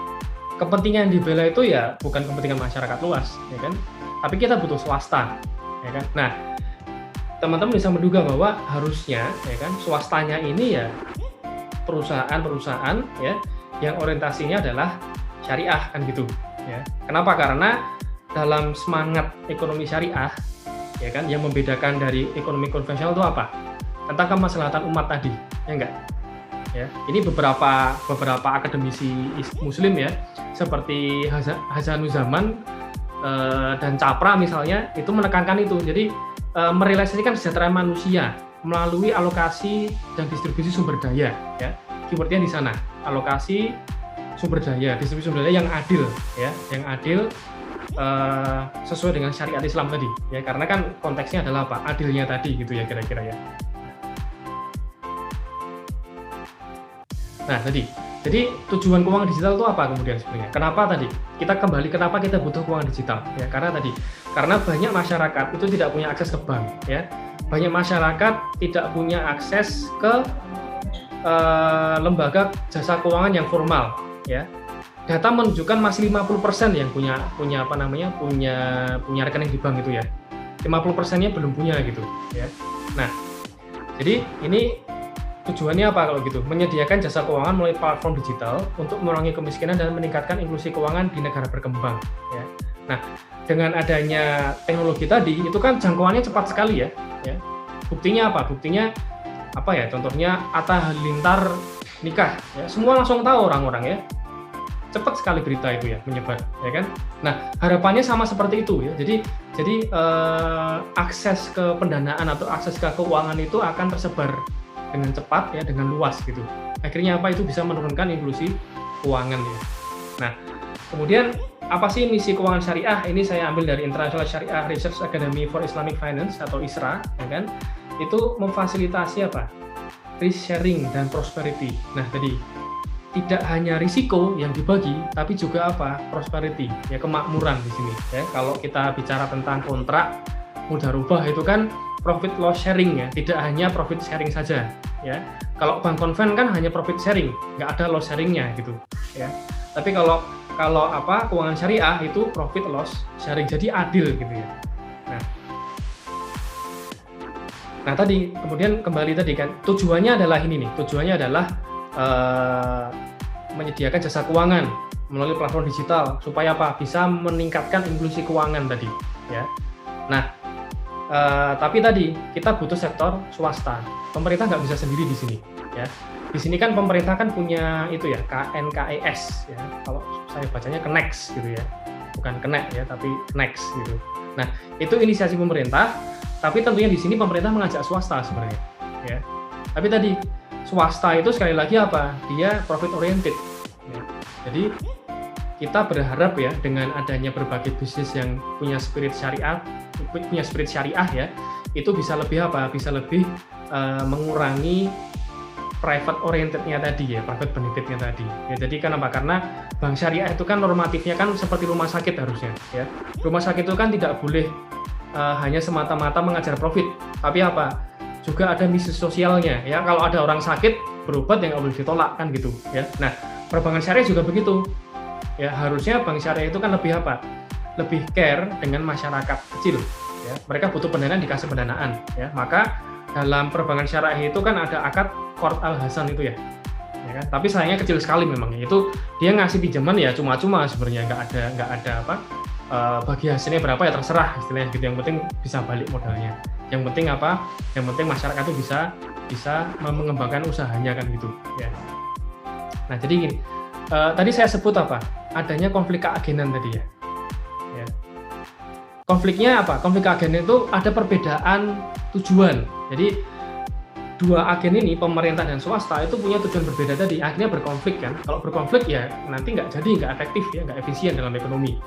Kepentingan yang dibela itu ya bukan kepentingan masyarakat luas, ya kan? Tapi kita butuh swasta, ya kan? Nah, teman-teman bisa menduga bahwa harusnya, ya kan, swastanya ini ya perusahaan-perusahaan ya yang orientasinya adalah syariah kan gitu, ya. Kenapa? Karena dalam semangat ekonomi syariah, ya kan, yang membedakan dari ekonomi konvensional itu apa? Tentang kemaslahatan umat tadi, ya enggak? Ya, ini beberapa akademisi Muslim ya, seperti Hasanuzaman dan Capra misalnya, itu menekankan itu. Jadi merealisasikan kesejahteraan manusia melalui alokasi dan distribusi sumber daya. Ya, keywordnya di sana, alokasi sumber daya, distribusi sumber daya yang adil, ya, yang adil. Sesuai dengan syariat Islam tadi ya, karena kan konteksnya adalah apa, adilnya tadi gitu ya kira-kira ya. Nah tadi, jadi tujuan keuangan digital itu apa kemudian sebenarnya? Kenapa kenapa kita butuh keuangan digital ya? Karena banyak masyarakat itu tidak punya akses ke bank ya, banyak masyarakat tidak punya akses ke lembaga jasa keuangan yang formal ya. Data menunjukkan masih 50% yang punya rekening di bank itu ya. 50%-nya belum punya gitu ya. Nah, jadi ini tujuannya apa kalau gitu? Menyediakan jasa keuangan melalui platform digital untuk mengurangi kemiskinan dan meningkatkan inklusi keuangan di negara berkembang ya. Nah, dengan adanya teknologi tadi itu kan jangkauannya cepat sekali ya. Buktinya apa? Buktinya apa ya? Contohnya Atta Halilintar nikah ya. Semua langsung tahu orang-orang ya. Cepat sekali berita itu ya menyebar, ya kan? Nah, harapannya sama seperti itu ya. Jadi akses ke pendanaan atau akses ke keuangan itu akan tersebar dengan cepat ya, dengan luas gitu. Akhirnya apa, itu bisa menurunkan inklusi keuangan ya. Nah, kemudian apa sih misi keuangan syariah? Ini saya ambil dari International Sharia Research Academy for Islamic Finance atau ISRA, ya kan? Itu memfasilitasi apa? Risk sharing dan prosperity. Nah, tadi tidak hanya risiko yang dibagi, tapi juga apa? Prosperity, ya, kemakmuran di sini. Ya, kalau kita bicara tentang kontrak mudharabah itu kan profit loss sharing ya, tidak hanya profit sharing saja. Ya, kalau bank konven kan hanya profit sharing, nggak ada loss sharingnya gitu. Ya, tapi kalau keuangan syariah itu profit loss sharing, jadi adil gitu ya. Nah tadi kemudian kembali tadi kan tujuannya adalah ini nih, tujuannya adalah menyediakan jasa keuangan melalui platform digital supaya apa? Bisa meningkatkan inklusi keuangan tadi, ya. Nah, tapi tadi kita butuh sektor swasta. Pemerintah nggak bisa sendiri di sini, ya. Di sini kan pemerintah kan punya itu ya, KNKES, ya. Kalau saya bacanya Kenex gitu ya, bukan Kenek ya, tapi Kenex gitu. Nah, itu inisiasi pemerintah, tapi tentunya di sini pemerintah mengajak swasta sebenarnya, ya. Tapi tadi swasta itu sekali lagi apa? Dia profit oriented. Ya. Jadi kita berharap ya dengan adanya berbagai bisnis yang punya spirit syariah ya, itu bisa lebih apa? Bisa lebih mengurangi private orientednya tadi ya, private benefitnya tadi. Ya, jadi kenapa? Karena bank syariah itu kan normatifnya kan seperti rumah sakit harusnya. Ya, rumah sakit itu kan tidak boleh hanya semata-mata mengajar profit, tapi apa? Juga ada misi sosialnya ya. Kalau ada orang sakit berobat yang nggak boleh ditolak kan gitu ya. Nah, perbankan syariah juga begitu ya. Harusnya bank syariah itu kan lebih apa? Lebih care dengan masyarakat kecil ya. Mereka butuh pendanaan, dikasih pendanaan ya. Maka dalam perbankan syariah itu kan ada akad Qard al-Hasan itu ya kan? Tapi sayangnya kecil sekali memang. Itu dia ngasih pinjaman ya cuma-cuma sebenarnya, nggak ada bagi hasilnya berapa ya terserah istilahnya gitu. Yang penting bisa balik modalnya. Yang penting apa? Yang penting masyarakat itu bisa mengembangkan usahanya kan gitu ya. Nah jadi gini, tadi saya sebut apa? Adanya konflik keagenan tadi ya. Konfliknya apa? Konflik keagenan itu ada perbedaan tujuan. Jadi dua agen ini, pemerintah dan swasta, itu punya tujuan berbeda tadi. Akhirnya berkonflik kan. Kalau berkonflik ya nanti nggak efektif ya, nggak efisien dalam ekonomi.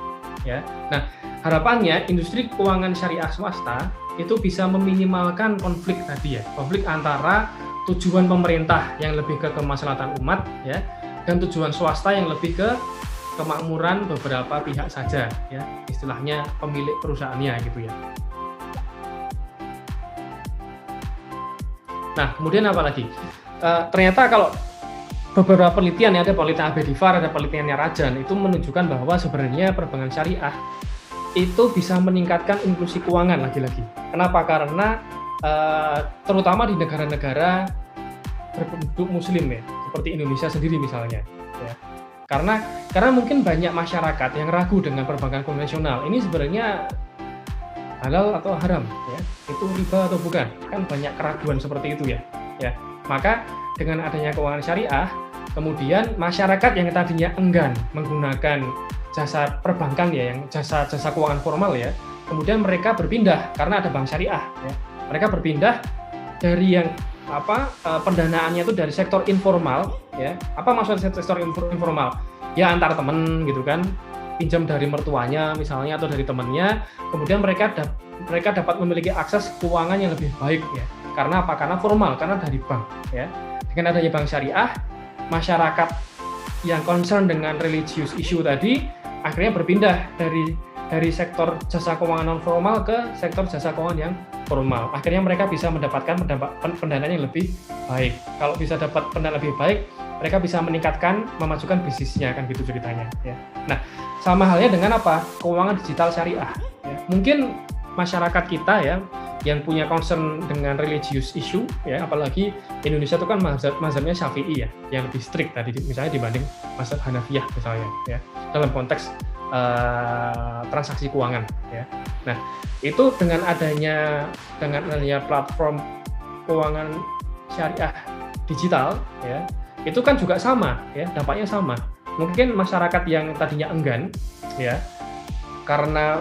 Ya. Nah harapannya industri keuangan syariah swasta itu bisa meminimalkan konflik tadi ya. Konflik antara tujuan pemerintah yang lebih ke kemaslahatan umat ya, dan tujuan swasta yang lebih ke kemakmuran beberapa pihak saja ya, istilahnya pemilik perusahaannya gitu ya. Nah kemudian apa lagi? Ternyata kalau beberapa penelitian, ada penelitian Abedifar, ada penelitiannya Rajan, itu menunjukkan bahwa sebenarnya perbankan syariah itu bisa meningkatkan inklusi keuangan lagi-lagi. Kenapa? Karena terutama di negara-negara berpenduduk muslim ya, seperti Indonesia sendiri misalnya ya. Karena mungkin banyak masyarakat yang ragu dengan perbankan konvensional. Ini sebenarnya halal atau haram ya, itu riba atau bukan, kan banyak keraguan seperti itu ya. Maka dengan adanya keuangan syariah, kemudian masyarakat yang tadinya enggan menggunakan jasa perbankan ya, yang jasa keuangan formal ya, kemudian mereka berpindah karena ada bank syariah ya. Mereka berpindah dari yang pendanaannya itu dari sektor informal ya. Apa maksudnya sektor informal? Ya antar teman gitu kan, pinjam dari mertuanya misalnya atau dari temannya, kemudian mereka dapat memiliki akses keuangan yang lebih baik ya. Karena apa? Karena formal, karena dari bank ya. Dengan adanya bank syariah, masyarakat yang concern dengan religious issue tadi akhirnya berpindah dari sektor jasa keuangan non formal ke sektor jasa keuangan yang formal. Akhirnya mereka bisa mendapatkan pendanaan yang lebih baik. Kalau bisa dapat pendanaan lebih baik, mereka bisa memajukan bisnisnya kan gitu ceritanya ya. Nah, sama halnya dengan apa? Keuangan digital syariah ya. Mungkin masyarakat kita ya yang punya concern dengan religious issue ya, apalagi Indonesia itu kan mazhabnya Syafi'i ya, yang lebih strict tadi misalnya dibanding mazhab Hanafiyah misalnya ya, dalam konteks transaksi keuangan ya. Nah, itu dengan adanya platform keuangan syariah digital ya, itu kan juga sama ya, dampaknya sama. Mungkin masyarakat yang tadinya enggan ya karena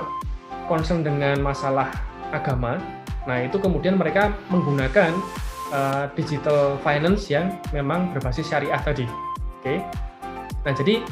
concern dengan masalah agama, nah itu kemudian mereka menggunakan digital finance yang memang berbasis syariah tadi. Oke. Nah, jadi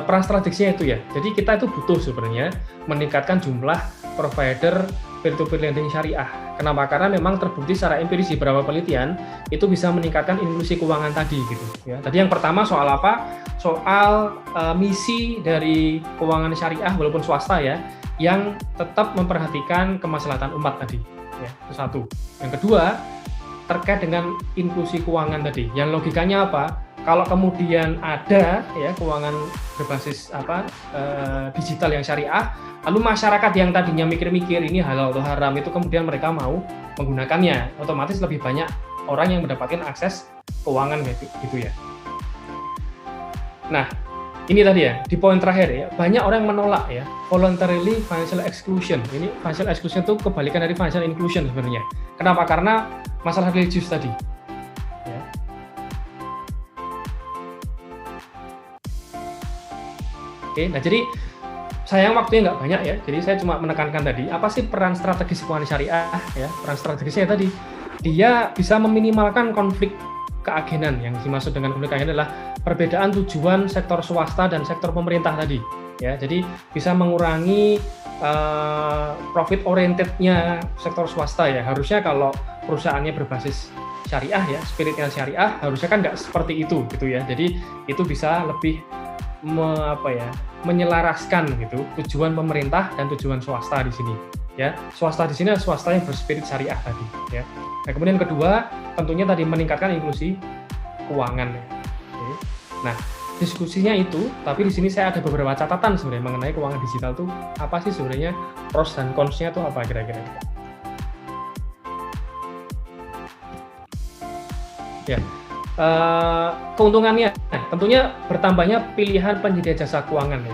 peran strategisnya itu ya. Jadi kita itu butuh sebenarnya meningkatkan jumlah provider peer-to-peer lending syariah. Kenapa? Karena memang terbukti secara empiris di beberapa penelitian itu bisa meningkatkan inklusi keuangan tadi gitu ya. Tadi yang pertama soal apa? Soal misi dari keuangan syariah walaupun swasta ya, yang tetap memperhatikan kemaslahatan umat tadi ya. Itu satu. Yang kedua, terkait dengan inklusi keuangan tadi. Yang logikanya apa? Kalau kemudian ada ya keuangan berbasis digital yang syariah, lalu masyarakat yang tadinya mikir-mikir ini halal atau haram itu kemudian mereka mau menggunakannya, otomatis lebih banyak orang yang mendapatkan akses keuangan gitu ya. Nah, ini tadi ya, di poin terakhir ya, banyak orang yang menolak ya voluntarily financial exclusion. Ini financial exclusion itu kebalikan dari financial inclusion sebenarnya. Kenapa? Karena masalah religius tadi. Oke, nah jadi sayang waktunya nggak banyak ya, jadi saya cuma menekankan tadi, apa sih peran strategis keuangan syariah ya, peran strategisnya tadi, dia bisa meminimalkan konflik keagenan. Yang dimaksud dengan konflik keagenan adalah perbedaan tujuan sektor swasta dan sektor pemerintah tadi ya, jadi bisa mengurangi profit oriented-nya sektor swasta ya. Harusnya kalau perusahaannya berbasis syariah ya, spiritnya syariah, harusnya kan nggak seperti itu gitu ya, jadi itu bisa lebih menyelaraskan gitu tujuan pemerintah dan tujuan swasta di sini ya. Swasta di sini adalah swasta yang berspirit syariah tadi ya. Nah, kemudian kedua tentunya tadi meningkatkan inklusi keuangan ya. Oke. Nah, diskusinya itu, tapi di sini saya ada beberapa catatan sebenarnya mengenai keuangan digital itu apa sih sebenarnya, pros dan cons-nya itu apa kira-kira ya. Keuntungannya tentunya bertambahnya pilihan penyedia jasa keuangan ya.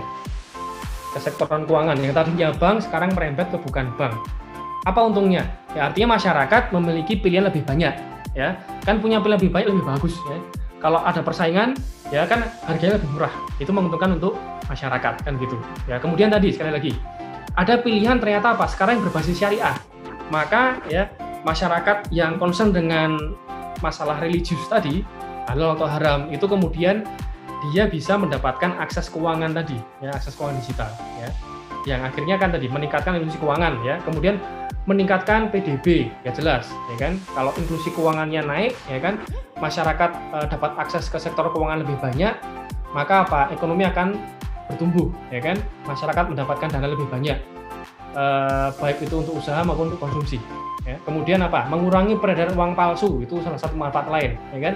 kesektoran keuangan yang tadinya bank sekarang merembet ke bukan bank. Apa untungnya? Ya artinya masyarakat memiliki pilihan lebih banyak, ya kan punya pilihan lebih banyak lebih bagus ya. Kalau ada persaingan, ya kan harganya lebih murah. Itu menguntungkan untuk masyarakat kan gitu. Ya kemudian tadi sekali lagi ada pilihan ternyata apa? Sekarang yang berbasis syariah. Maka ya masyarakat yang concern dengan masalah religius tadi, halal atau haram, itu kemudian dia bisa mendapatkan akses keuangan tadi, ya akses keuangan digital, ya, yang akhirnya kan tadi meningkatkan inklusi keuangan, ya, kemudian meningkatkan PDB, ya jelas, ya kan, kalau inklusi keuangannya naik, ya kan, masyarakat dapat akses ke sektor keuangan lebih banyak, maka apa? Ekonomi akan bertumbuh, ya kan, masyarakat mendapatkan dana lebih banyak, baik itu untuk usaha maupun untuk konsumsi. Ya. Kemudian apa? Mengurangi peredaran uang palsu, itu salah satu manfaat lain, ya kan.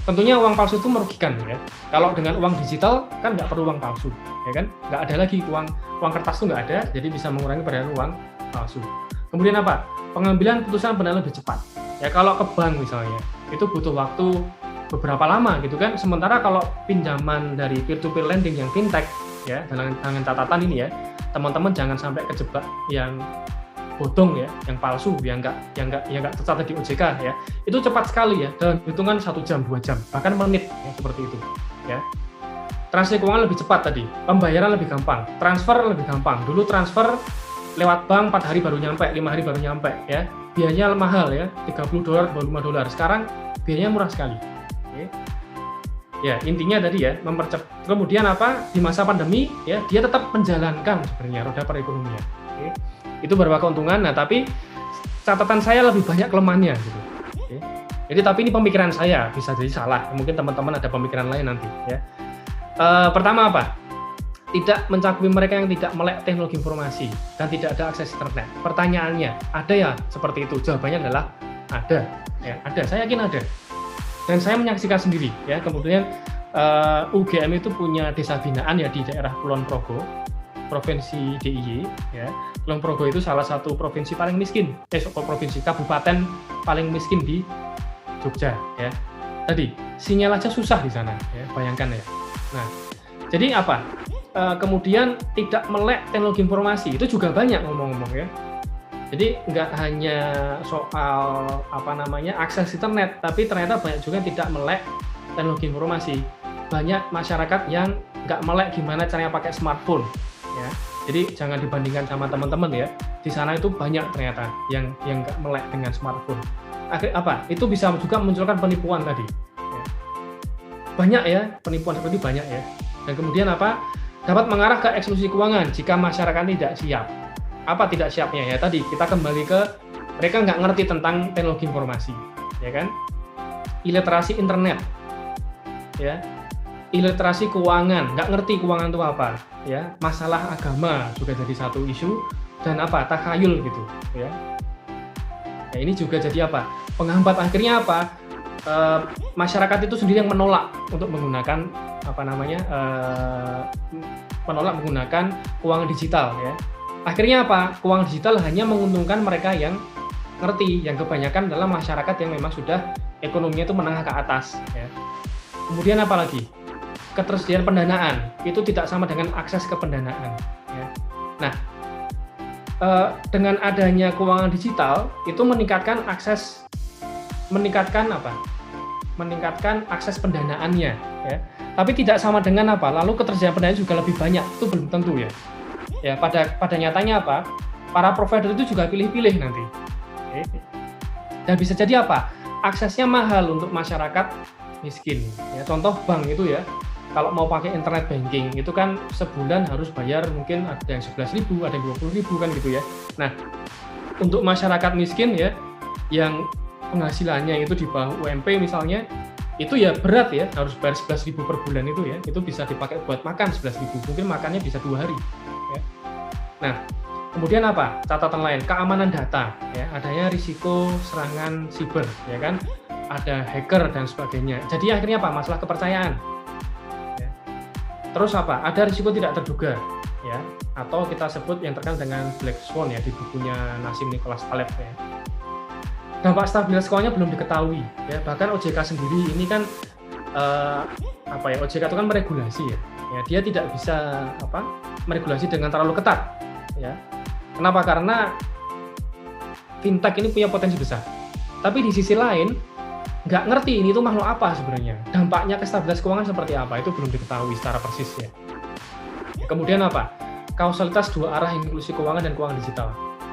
Tentunya uang palsu itu merugikan ya. Kalau dengan uang digital kan nggak perlu uang palsu, ya kan? Nggak ada lagi uang kertas itu nggak ada, jadi bisa mengurangi peredaran uang palsu. Kemudian apa? Pengambilan putusan benar lebih cepat. Ya kalau ke bank misalnya, itu butuh waktu beberapa lama gitu kan. Sementara kalau pinjaman dari peer-to-peer lending yang fintech, ya dengan catatan ini ya, teman-teman jangan sampai kejebak yang bodong ya, yang palsu, yang nggak tercatat di OJK ya, itu cepat sekali ya, dalam hitungan 1 jam, 2 jam, bahkan menit ya, seperti itu ya. Transaksi keuangan lebih cepat tadi, pembayaran lebih gampang, transfer lebih gampang. Dulu transfer lewat bank 4 hari baru nyampe, 5 hari baru nyampe ya, biayanya mahal ya, $30, $25. Sekarang biayanya murah sekali. Oke. Ya intinya tadi ya, mempercepat. Kemudian apa? Di masa pandemi ya, dia tetap menjalankan sebenarnya roda perekonomian. Oke. Itu beberapa keuntungan, nah tapi catatan saya lebih banyak kelemahannya gitu. Oke. Jadi tapi ini pemikiran saya, bisa jadi salah, mungkin teman-teman ada pemikiran lain nanti ya. Pertama apa? Tidak mencakupi mereka yang tidak melek teknologi informasi dan tidak ada akses internet. Pertanyaannya, ada ya seperti itu? Jawabannya adalah ada, ya ada, saya yakin ada. Dan saya menyaksikan sendiri ya, kemudian UGM itu punya desa binaan ya di daerah Kulon Progo, Provinsi DIY ya. Kulon Progo itu salah satu provinsi paling miskin, provinsi kabupaten paling miskin di Jogja ya. Tadi sinyal aja susah di sana ya, bayangkan ya. Nah, jadi apa? Kemudian tidak melek teknologi informasi itu juga banyak ngomong-ngomong ya. Jadi nggak hanya soal akses internet, tapi ternyata banyak juga yang tidak melek teknologi informasi. Banyak masyarakat yang nggak melek gimana caranya pakai smartphone. Ya, jadi jangan dibandingkan sama teman-teman ya. Di sana itu banyak ternyata yang nggak melek dengan smartphone. Itu bisa juga memunculkan penipuan tadi. Ya. Banyak ya penipuan seperti banyak ya. Dan kemudian dapat mengarah ke eksklusi keuangan jika masyarakat tidak siap. Apa tidak siapnya ya? Tadi kita kembali ke mereka nggak ngerti tentang teknologi informasi, ya kan? Iliterasi internet, ya. Iliterasi keuangan, nggak ngerti keuangan itu apa, ya. Masalah agama juga jadi satu isu dan takhayul gitu, ya. Nah, ini juga jadi penghambat akhirnya masyarakat itu sendiri yang menolak untuk menggunakan menolak menggunakan keuangan digital, ya. Akhirnya keuangan digital hanya menguntungkan mereka yang ngerti, yang kebanyakan adalah masyarakat yang memang sudah ekonominya itu menengah ke atas, ya. Kemudian apalagi? Ketersediaan pendanaan itu tidak sama dengan akses ke pendanaan, ya. Nah, dengan adanya keuangan digital itu meningkatkan akses pendanaannya, ya. Tapi tidak sama dengan lalu ketersediaan pendanaan juga lebih banyak, itu belum tentu ya. Ya pada nyatanya para provider itu juga pilih-pilih nanti. Oke. Dan bisa jadi aksesnya mahal untuk masyarakat miskin. Ya, contoh bank itu ya, kalau mau pakai internet banking itu kan sebulan harus bayar mungkin ada yang 11.000, ada yang 20.000 kan gitu ya. Nah, untuk masyarakat miskin ya, yang penghasilannya itu di bawah UMP misalnya, itu ya berat ya, harus bayar 11.000 per bulan itu ya, itu bisa dipakai buat makan 11.000, mungkin makannya bisa 2 hari. Ya. Nah, kemudian catatan lain, keamanan data, ya, adanya risiko serangan siber, ya kan, ada hacker dan sebagainya. Jadi akhirnya masalah kepercayaan. Ya. Terus ada risiko tidak terduga, ya, atau kita sebut yang terkenal dengan Black Swan ya di bukunya Nassim Nicholas Taleb ya. Dampak stabilitas keuangannya belum diketahui, ya, bahkan OJK sendiri ini kan OJK itu kan meregulasi ya. Ya, dia tidak bisa meregulasi dengan terlalu ketat, ya. Kenapa? Karena fintech ini punya potensi besar. Tapi di sisi lain, nggak ngerti ini tuh makhluk apa sebenarnya. Dampaknya ke stabilitas keuangan seperti apa, itu belum diketahui secara persis ya. Kemudian apa? Kausalitas dua arah inklusi keuangan dan keuangan digital.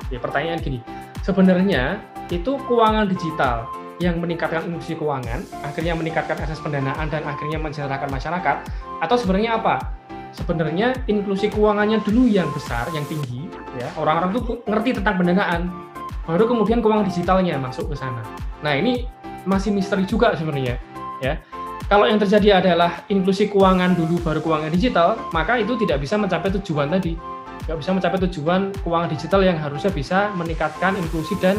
Ya, pertanyaan gini, sebenarnya itu keuangan digital yang meningkatkan inklusi keuangan, akhirnya meningkatkan akses pendanaan dan akhirnya mensejahterakan masyarakat, atau sebenarnya apa? Sebenarnya inklusi keuangannya dulu yang besar, yang tinggi, ya. Orang-orang tuh ngerti tentang pendanaan, baru kemudian keuangan digitalnya masuk ke sana. Nah, ini masih misteri juga sebenarnya, ya. Kalau yang terjadi adalah inklusi keuangan dulu baru keuangan digital, maka itu tidak bisa mencapai tujuan tadi. Tidak bisa mencapai tujuan keuangan digital yang harusnya bisa meningkatkan inklusi dan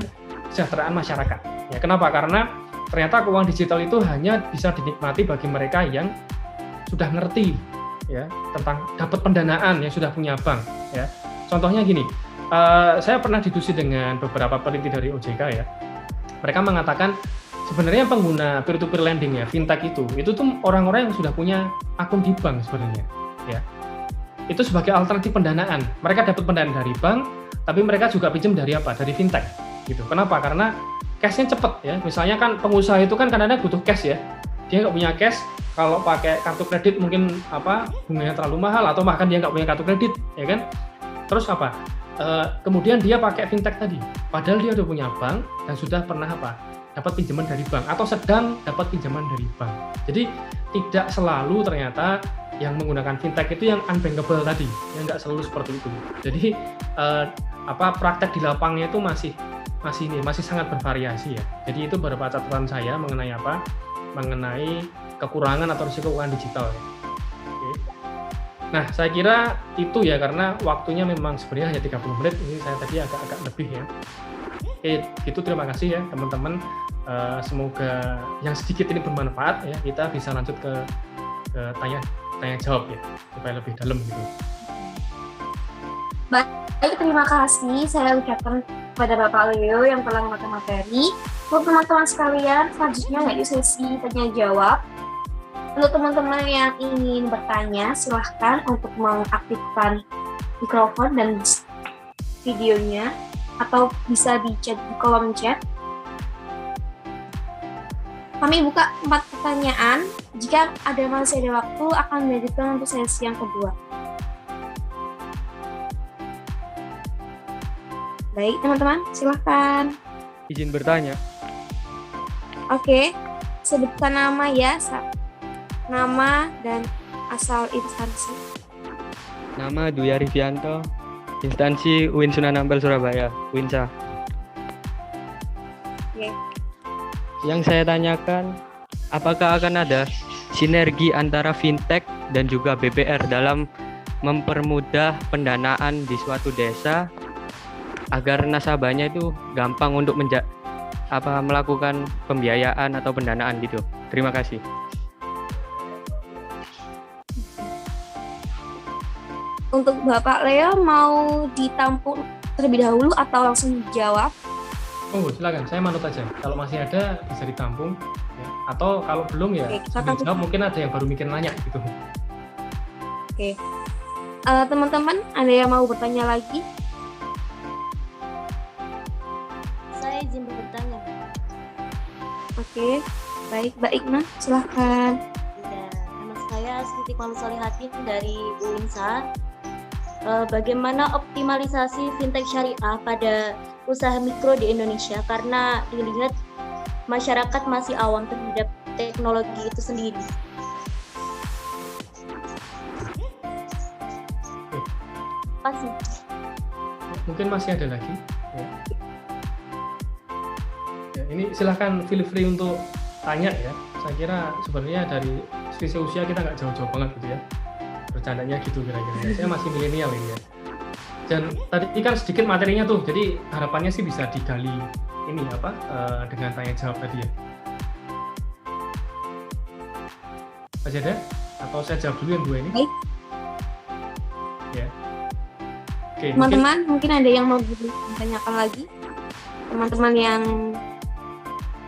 kesejahteraan masyarakat. Ya, kenapa? Karena ternyata keuangan digital itu hanya bisa dinikmati bagi mereka yang sudah ngerti, ya, tentang dapat pendanaan, yang sudah punya bank, ya. Contohnya gini, saya pernah diskusi dengan beberapa peneliti dari OJK, ya. Mereka mengatakan sebenarnya pengguna peer-to-peer lending, ya, fintech itu tuh orang-orang yang sudah punya akun di bank sebenarnya, ya. Itu sebagai alternatif pendanaan. Mereka dapat pendanaan dari bank, tapi mereka juga pinjam dari apa? Dari fintech, gitu. Kenapa? Karena cash-nya cepat, ya. Misalnya kan pengusaha itu kan kadang-kadang butuh cash, ya. Dia nggak punya cash, kalau pakai kartu kredit mungkin bunganya terlalu mahal, atau bahkan dia nggak punya kartu kredit, ya kan? Terus apa? Kemudian dia pakai fintech tadi. Padahal dia udah punya bank dan sudah pernah dapat pinjaman dari bank atau sedang dapat pinjaman dari bank. Jadi tidak selalu ternyata yang menggunakan fintech itu yang unbankable tadi, yang nggak selalu seperti itu. Jadi praktek di lapangnya itu masih sangat bervariasi, ya. Jadi itu beberapa catatan saya mengenai mengenai kekurangan atau risiko keuangan digital, ya. Oke. Nah, saya kira itu, ya, karena waktunya memang sebenarnya hanya 30 menit. Ini saya tadi agak lebih, ya. Oke, gitu, terima kasih, ya, teman-teman. Semoga yang sedikit ini bermanfaat, ya. Kita bisa lanjut ke tanya jawab, ya, supaya lebih dalam gitu. Baik, terima kasih saya ucapkan kepada Bapak Leo yang telah memberikan materi. Untuk teman-teman sekalian, selanjutnya yaitu sesi tanya jawab. Untuk teman-teman yang ingin bertanya, silahkan untuk mengaktifkan mikrofon dan videonya, atau bisa di chat di kolom chat. Kami buka 4 pertanyaan. Jika masih ada waktu, akan dilanjutkan untuk sesi yang kedua. Baik, teman-teman, silahkan. Izin bertanya. Oke, sebutkan nama, ya. Nama dan asal instansi. Nama Dwi Arifianto, instansi UIN Sunan Ampel Surabaya, UINSA. Oke. Yang saya tanyakan, apakah akan ada sinergi antara fintech dan juga BPR dalam mempermudah pendanaan di suatu desa agar nasabahnya itu gampang untuk melakukan pembiayaan atau pendanaan gitu. Terima kasih. Untuk Bapak Leo, mau ditampung terlebih dahulu atau langsung dijawab? Oh, silakan. Saya manut aja. Kalau masih ada bisa ditampung, ya. Atau kalau belum, ya dijawab. Mungkin ada yang baru mikir nanya gitu. Oke. Teman-teman, ada yang mau bertanya lagi? Saya izin bertanya. Oke. Baik, Mbak Iqna, silahkan. Ya, nama saya Siti Solihatin dari UINSA. Bagaimana optimalisasi fintech syariah pada usaha mikro di Indonesia, karena dilihat masyarakat masih awam terhadap teknologi itu sendiri. Pasti. Mungkin masih ada lagi, ya. Ya, ini silahkan feel free untuk tanya, ya. Saya kira sebenarnya dari sisi usia kita nggak jauh-jauh banget gitu, ya. Bercandanya gitu kira-kira. Saya masih milenial ini, ya. Dan tadi kan sedikit materinya tuh, jadi harapannya sih bisa digali ini dengan tanya jawab tadi, ya. Masih ada? Atau saya jawab dulu yang dua ini? Baik. Ya. Oke, Teman-teman, mungkin ada yang mau ditanyakan lagi? Teman-teman yang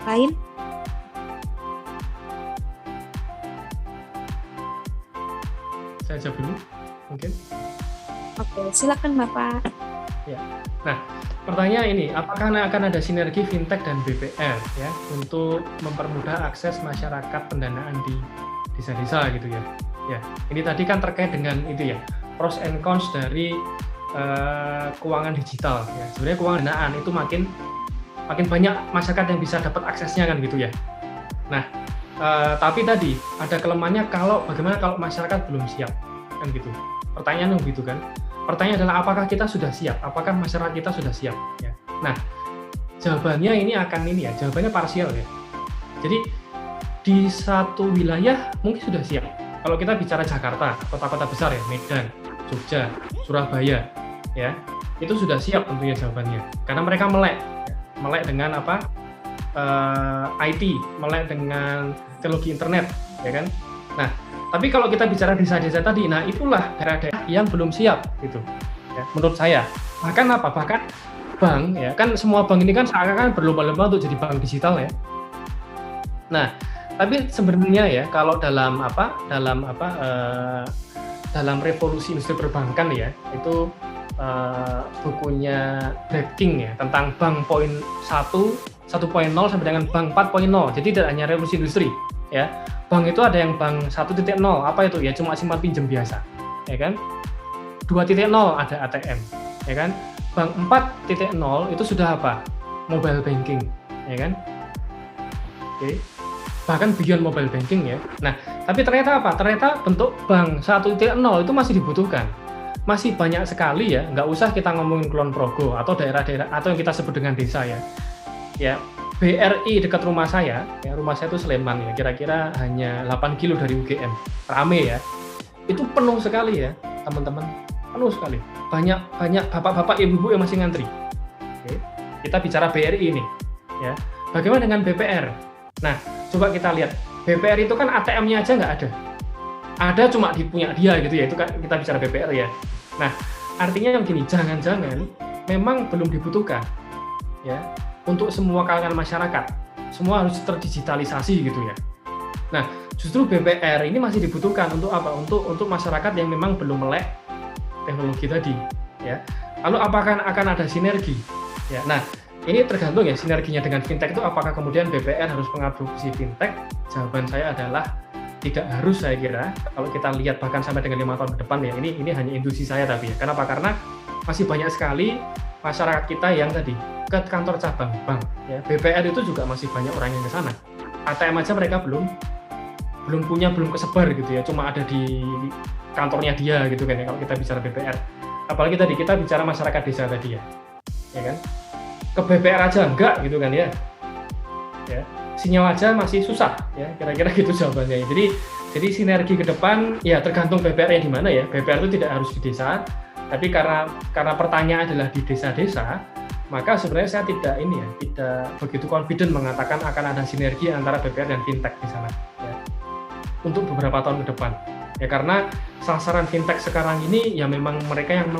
lain? Saya jawab dulu, mungkin. Oke, silakan Bapak. Nah, pertanyaan ini, apakah akan ada sinergi fintech dan BPR ya untuk mempermudah akses masyarakat pendanaan di desa-desa gitu ya? Ya, ini tadi kan terkait dengan itu ya, pros and cons dari keuangan digital ya. Sebenarnya keuangan pendanaan itu makin banyak masyarakat yang bisa dapat aksesnya kan gitu ya. Nah, tapi tadi ada kelemahannya bagaimana kalau masyarakat belum siap kan gitu. Pertanyaan begitu kan. Pertanyaan adalah apakah kita sudah siap? Apakah masyarakat kita sudah siap? Ya. Nah, jawabannya jawabannya parsial ya. Jadi di satu wilayah mungkin sudah siap. Kalau kita bicara Jakarta, kota-kota besar ya, Medan, Jogja, Surabaya, ya itu sudah siap tentunya jawabannya. Karena mereka melek dengan apa? IT, melek dengan teknologi internet, ya kan? Nah, tapi kalau kita bicara desa-desa tadi, nah itulah daerah-daerah yang belum siap gitu. Ya, menurut saya. Bahkan bank ya kan semua bank ini kan seakan-akan berlomba-lomba untuk jadi bank digital ya. Nah, tapi sebenarnya ya kalau dalam revolusi industri perbankan ya, itu bukunya Breaking ya tentang bank 1.0 sampai dengan bank 4.0. Jadi tidak hanya revolusi industri ya. Bank itu ada yang bank 1.0, apa itu ya, cuma simpan pinjam biasa, ya kan? 2.0 ada ATM, ya kan? Bank 4.0 itu sudah apa? Mobile banking, ya kan? Oke. Bahkan beyond mobile banking ya. Nah, tapi ternyata apa? Ternyata bentuk bank 1.0 itu masih dibutuhkan. Masih banyak sekali ya, nggak usah kita ngomongin Kulon Progo atau daerah-daerah atau yang kita sebut dengan desa ya. Ya, BRI dekat rumah saya itu Sleman ya, kira-kira hanya 8 kilo dari UGM, rame ya, itu penuh sekali ya teman-teman, penuh sekali, banyak bapak-bapak ibu-ibu yang masih ngantri. Oke. Kita bicara BRI ini, ya. Bagaimana dengan BPR? Nah, coba kita lihat, BPR itu kan ATM-nya aja nggak ada cuma punya dia gitu ya, itu kan kita bicara BPR ya. Nah, artinya yang gini, jangan-jangan memang belum dibutuhkan, ya. Untuk semua kalangan masyarakat, semua harus terdigitalisasi gitu ya. Nah, justru BPR ini masih dibutuhkan untuk apa? Untuk masyarakat yang memang belum melek teknologi tadi, ya. Lalu apakah akan ada sinergi? Ya, nah ini tergantung ya sinerginya dengan fintech itu. Apakah kemudian BPR harus mengadopsi fintech? Jawaban saya adalah tidak harus, saya kira. Kalau kita lihat bahkan sampai dengan 5 tahun ke depan ya, ini hanya intuisi saya tapi ya. Kenapa? Karena masih banyak sekali masyarakat kita yang tadi ke kantor cabang bank ya. BPR itu juga masih banyak orang yang ke sana. ATM aja mereka belum kesebar gitu ya, cuma ada di kantornya dia gitu kan ya kalau kita bicara BPR. Apalagi tadi kita bicara masyarakat desa tadi ya kan, ke BPR aja enggak gitu kan ya, sinyal aja masih susah ya, kira-kira gitu jawabannya. Jadi sinergi ke depan ya tergantung BPR-nya di mana ya. BPR itu tidak harus di desa, tapi karena pertanyaan adalah di desa-desa, maka sebenarnya saya tidak begitu confident mengatakan akan ada sinergi antara BPR dan fintech di sana ya, untuk beberapa tahun ke depan ya, karena sasaran fintech sekarang ini ya memang mereka yang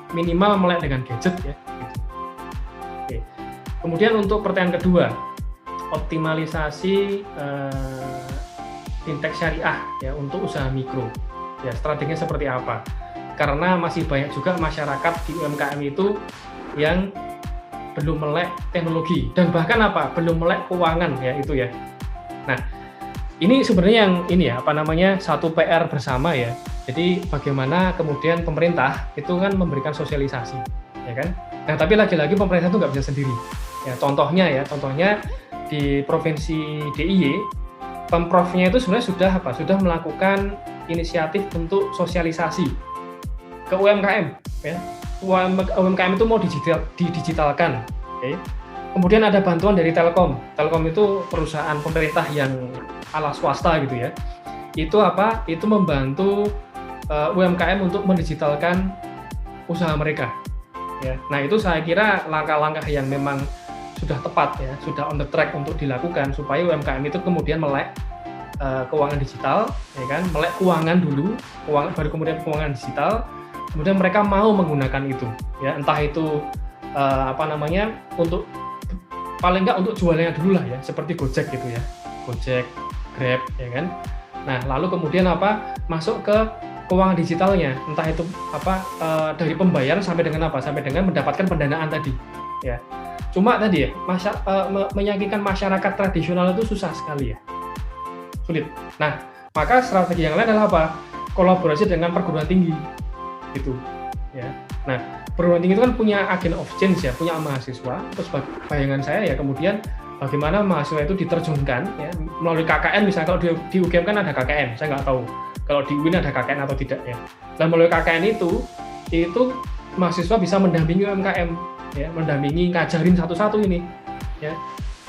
minimal melek dengan gadget ya gitu. Oke. Kemudian untuk pertanyaan kedua, optimalisasi fintech syariah ya untuk usaha mikro ya, strateginya seperti apa? Karena masih banyak juga masyarakat di UMKM itu yang belum melek teknologi dan bahkan belum melek keuangan ya itu ya. Nah, ini sebenarnya yang satu PR bersama ya. Jadi bagaimana kemudian pemerintah itu kan memberikan sosialisasi, ya kan? Nah, tapi lagi-lagi pemerintah itu nggak bisa sendiri. Ya, contohnya di provinsi DIY, Pemprovnya itu sebenarnya sudah melakukan inisiatif untuk sosialisasi ke UMKM ya. UMKM itu mau didigitalkan, okay. Kemudian ada bantuan dari Telkom itu perusahaan pemerintah yang ala swasta gitu ya, itu membantu UMKM untuk mendigitalkan usaha mereka ya. Nah itu saya kira langkah-langkah yang memang sudah tepat ya, sudah on the track untuk dilakukan supaya UMKM itu kemudian melek keuangan digital ya kan, melek keuangan dulu, baru kemudian keuangan digital. Kemudian mereka mau menggunakan itu, ya entah itu untuk paling nggak untuk jualannya dulu lah ya, seperti Gojek gitu ya, Gojek, Grab, ya kan. Nah lalu kemudian masuk ke keuangan digitalnya, entah itu dari pembayaran sampai dengan sampai dengan mendapatkan pendanaan tadi, ya. Cuma tadi ya, meyakinkan masyarakat tradisional itu susah sekali ya, sulit. Nah, maka strategi yang lain adalah apa? Kolaborasi dengan perguruan tinggi, gitu, ya. Nah, perguruan tinggi itu kan punya agent of change ya, punya mahasiswa. Terus bayangan saya ya kemudian bagaimana mahasiswa itu diterjunkan ya melalui KKN, misalnya kalau di UGM kan ada KKN, saya nggak tahu kalau di UIN ada KKN atau tidak ya. Dan melalui KKN itu mahasiswa bisa mendampingi UMKM ya, mendampingi ngajarin satu-satu ini ya.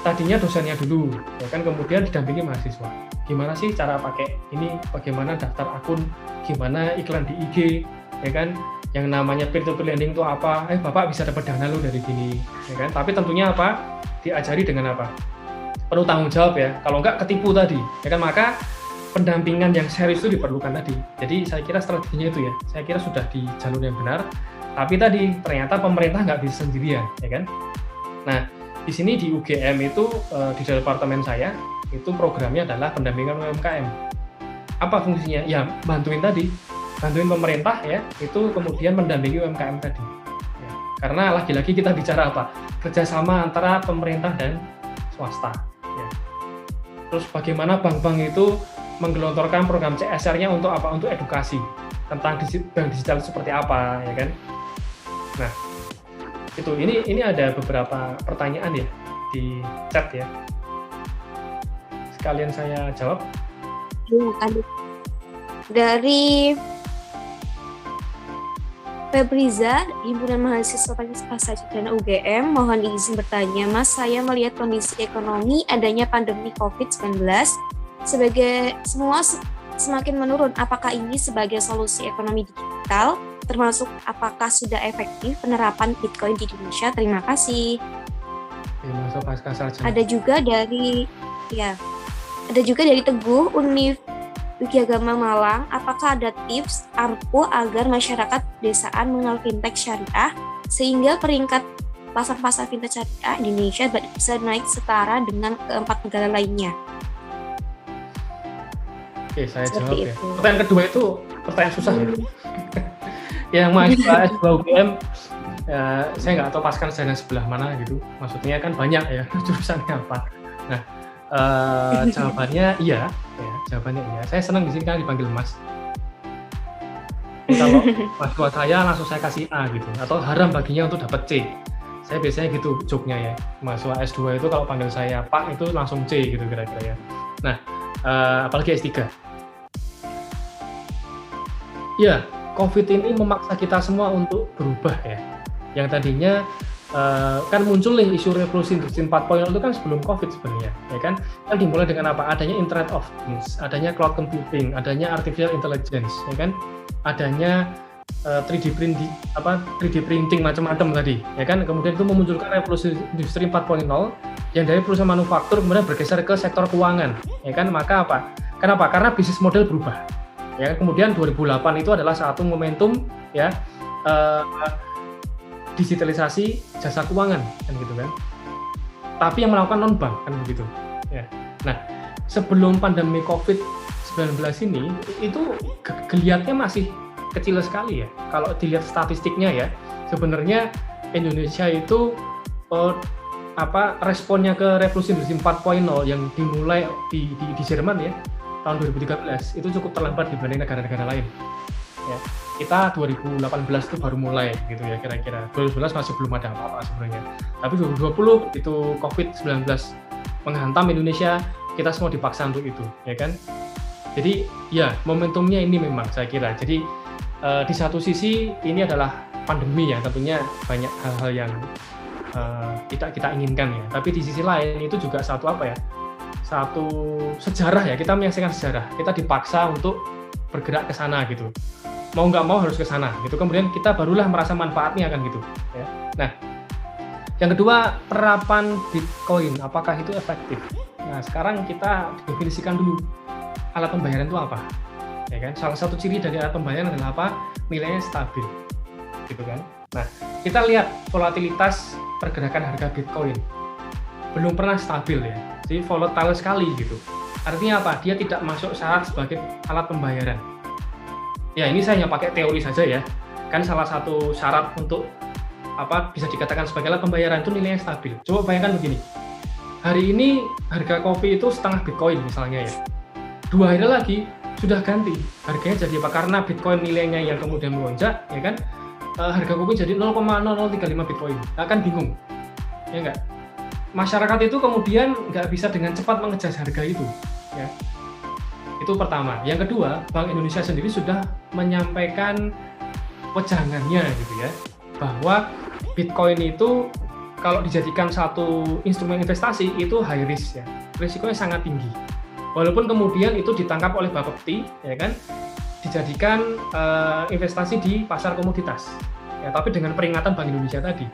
Tadinya dosennya dulu ya kan, kemudian didampingi mahasiswa. Gimana sih cara pakai ini, bagaimana daftar akun, gimana iklan di IG ya kan, yang namanya peer-to-peer lending itu apa, Bapak bisa dapat dana lu dari sini ya kan. Tapi tentunya diajari dengan penuh tanggung jawab ya, kalau enggak ketipu tadi ya kan. Maka pendampingan yang serius itu diperlukan tadi. Jadi saya kira strateginya itu ya, saya kira sudah di jalur yang benar. Tapi tadi ternyata pemerintah nggak bisa sendirian ya kan. Nah di sini di UGM itu di departemen saya itu programnya adalah pendampingan UMKM. Apa fungsinya? Ya bantuin pemerintah ya, itu kemudian mendampingi UMKM tadi. Ya. Karena lagi-lagi kita bicara kerjasama antara pemerintah dan swasta. Ya. Terus bagaimana bank-bank itu menggelontorkan program CSR-nya untuk Untuk edukasi tentang bank digital seperti apa, ya kan? Nah, itu ini ada beberapa pertanyaan ya di chat ya. Sekalian saya jawab. Dari Febriza, Himpunan Mahasiswa Fakultas Sarjana UGM, mohon izin bertanya, Mas, saya melihat kondisi ekonomi adanya pandemi COVID-19 sebagai semua semakin menurun. Apakah ini sebagai solusi ekonomi digital, termasuk apakah sudah efektif penerapan Bitcoin di Indonesia? Terima kasih. Ada juga dari Teguh Univ Widyagama Malang, apakah ada tips ampuh agar masyarakat desaan mengenal fintech syariah sehingga peringkat pasar fintech syariah Indonesia bisa naik setara dengan keempat negara lainnya? Oke, saya jawab ya. Pertanyaan kedua itu pertanyaan susah ya. Yang mahasiswa S2 UGM, saya nggak tahu pasukan sarjana sebelah mana gitu. Maksudnya kan banyak ya jurusannya apa. Nah, jawabannya iya. Ya, jawabannya iya. Saya senang di sini kan dipanggil Mas. Kalau mahasiswa saya langsung saya kasih A gitu, atau haram baginya untuk dapat C. Saya biasanya gitu joke-nya ya. Mahasiswa S2 itu kalau panggil saya Pak itu langsung C gitu kira-kira ya. Nah, apalagi S3. Ya, COVID ini memaksa kita semua untuk berubah ya. Yang tadinya kan muncul nih isu revolusi industri 4.0 itu kan sebelum COVID sebenarnya, ya kan? Kan dimulai dengan apa? Adanya Internet of Things, adanya cloud computing, adanya artificial intelligence, ya kan? Adanya 3D printing macam-macam tadi, ya kan? Kemudian itu memunculkan revolusi industri 4.0 yang dari perusahaan manufaktur kemudian bergeser ke sektor keuangan, ya kan? Maka apa? Kenapa? Karena bisnis model berubah. Ya, kemudian 2008 itu adalah satu momentum ya digitalisasi jasa keuangan kan gitu kan. Tapi yang melakukan non bank kan begitu. Ya. Nah, sebelum pandemi COVID-19 ini itu geliatnya masih kecil sekali ya. Kalau dilihat statistiknya ya, sebenarnya Indonesia itu responnya ke revolusi industri 4.0 yang dimulai di Jerman ya tahun 2013 itu cukup terlambat dibanding negara-negara lain. Ya, kita 2018 itu baru mulai gitu ya kira-kira. 2019 masih belum ada apa-apa sebenarnya. Tapi 2020 itu COVID-19 menghantam Indonesia, kita semua dipaksa untuk itu, ya kan? Jadi ya momentumnya ini memang saya kira. Jadi di satu sisi ini adalah pandemi ya, tentunya banyak hal-hal yang tidak kita inginkan ya. Tapi di sisi lain itu juga satu sejarah ya, kita menyaksikan sejarah. Kita dipaksa untuk bergerak ke sana gitu. Mau nggak mau harus ke sana gitu. Kemudian kita barulah merasa manfaatnya kan gitu ya. Nah, yang kedua, penerapan Bitcoin apakah itu efektif? Nah, sekarang kita definisikan dulu alat pembayaran itu apa. Ya kan? Salah satu ciri dari alat pembayaran adalah apa? Nilainya stabil. Gitu kan? Nah, kita lihat volatilitas pergerakan harga Bitcoin. Belum pernah stabil ya. Jadi volatile sekali gitu. Artinya apa? Dia tidak masuk syarat sebagai alat pembayaran. Ya ini saya hanya pakai teori saja ya. Kan salah satu syarat untuk bisa dikatakan sebagai alat pembayaran itu nilainya stabil. Coba bayangkan begini. Hari ini harga kopi itu setengah Bitcoin misalnya ya. 2 hari lagi sudah ganti. Harganya jadi apa? Karena Bitcoin nilainya yang kemudian melonjak, ya kan? Harga kopi jadi 0,0035 Bitcoin. Akan bingung. Ya enggak? Masyarakat itu kemudian nggak bisa dengan cepat mengejar harga itu. Ya. Itu pertama. Yang kedua, Bank Indonesia sendiri sudah menyampaikan wejangannya gitu ya, bahwa Bitcoin itu kalau dijadikan satu instrumen investasi itu high risk ya, risikonya sangat tinggi. Walaupun kemudian itu ditangkap oleh Bapepti, ya kan, dijadikan investasi di pasar komoditas, ya, tapi dengan peringatan Bank Indonesia tadi.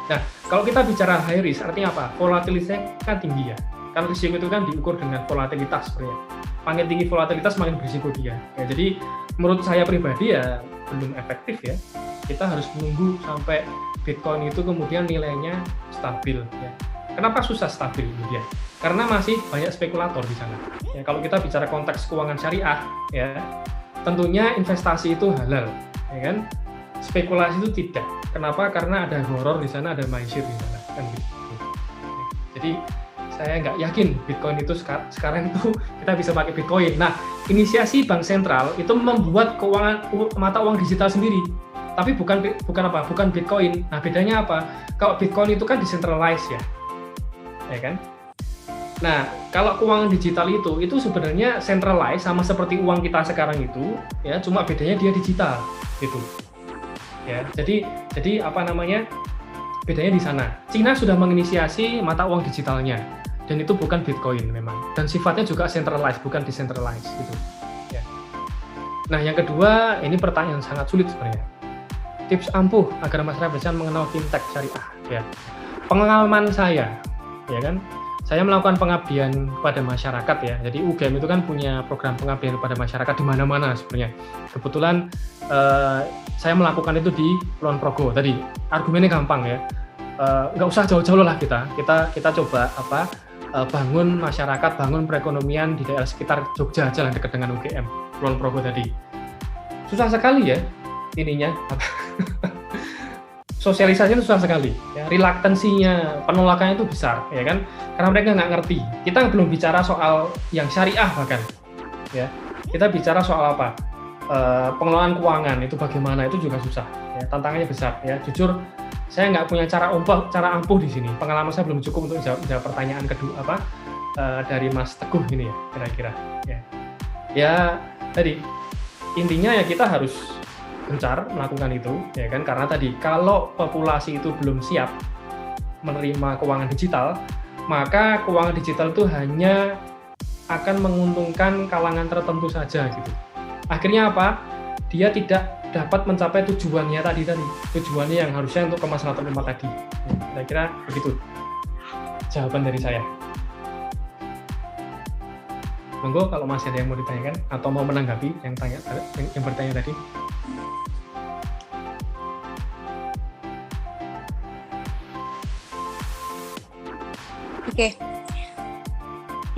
Nah, kalau kita bicara high risk, artinya apa? Volatilitasnya kan tinggi ya. Kan risiko itu kan diukur dengan volatilitas sebenarnya. Makin tinggi volatilitas, makin berisiko dia. Ya, jadi menurut saya pribadi ya belum efektif ya. Kita harus menunggu sampai Bitcoin itu kemudian nilainya stabil. Ya. Kenapa susah stabil kemudian? Karena masih banyak spekulator di sana. Ya, kalau kita bicara konteks keuangan syariah, ya tentunya investasi itu halal, ya kan? Spekulasi itu tidak. Kenapa? Karena ada horor di sana, ada maisir di sana, kan gitu. Jadi saya nggak yakin Bitcoin itu sekarang itu kita bisa pakai Bitcoin. Nah, inisiasi Bank Sentral itu membuat mata uang digital sendiri. Tapi bukan Bitcoin. Nah, bedanya apa? Kalau Bitcoin itu kan decentralized ya kan? Nah, kalau keuangan digital itu sebenarnya centralized sama seperti uang kita sekarang itu, ya, cuma bedanya dia digital, gitu. Ya, jadi bedanya di sana. Cina sudah menginisiasi mata uang digitalnya, dan itu bukan Bitcoin memang. Dan sifatnya juga centralized, bukan decentralized, gitu. Ya. Nah, yang kedua, ini pertanyaan sangat sulit sebenarnya. Tips ampuh agar masyarakat bisa mengenal fintech syariah. Ya. Pengalaman saya, ya kan, saya melakukan pengabdian kepada masyarakat ya. Jadi UGM itu kan punya program pengabdian kepada masyarakat di mana-mana sebenarnya. Kebetulan saya melakukan itu di Kulon Progo tadi. Argumennya gampang ya. Nggak usah jauh-jauh lah kita coba bangun masyarakat, bangun perekonomian di daerah sekitar Jogja aja lah, dekat dengan UGM Kulon Progo tadi. Susah sekali ya ininya. Sosialisasinya susah sekali, ya. Reluctancy-nya, penolakannya itu besar, ya kan? Karena mereka nggak ngerti. Kita belum bicara soal yang syariah bahkan, ya. Kita bicara soal apa? Pengelolaan keuangan itu bagaimana, itu juga susah, ya. Tantangannya besar, ya. Jujur, saya nggak punya cara ampuh di sini. Pengalaman saya belum cukup untuk jawab pertanyaan kedua dari Mas Teguh ini ya, kira-kira. Ya, tadi intinya ya kita harus gencar melakukan itu, ya kan? Karena tadi kalau populasi itu belum siap menerima keuangan digital, maka keuangan digital itu hanya akan menguntungkan kalangan tertentu saja gitu. Akhirnya apa? Dia tidak dapat mencapai tujuannya tadi, tujuannya yang harusnya untuk kemaslahatan umat tadi. Kira-kira begitu jawaban dari saya. Monggo kalau masih ada yang mau ditanyakan atau mau menanggapi yang bertanya tadi. Oke,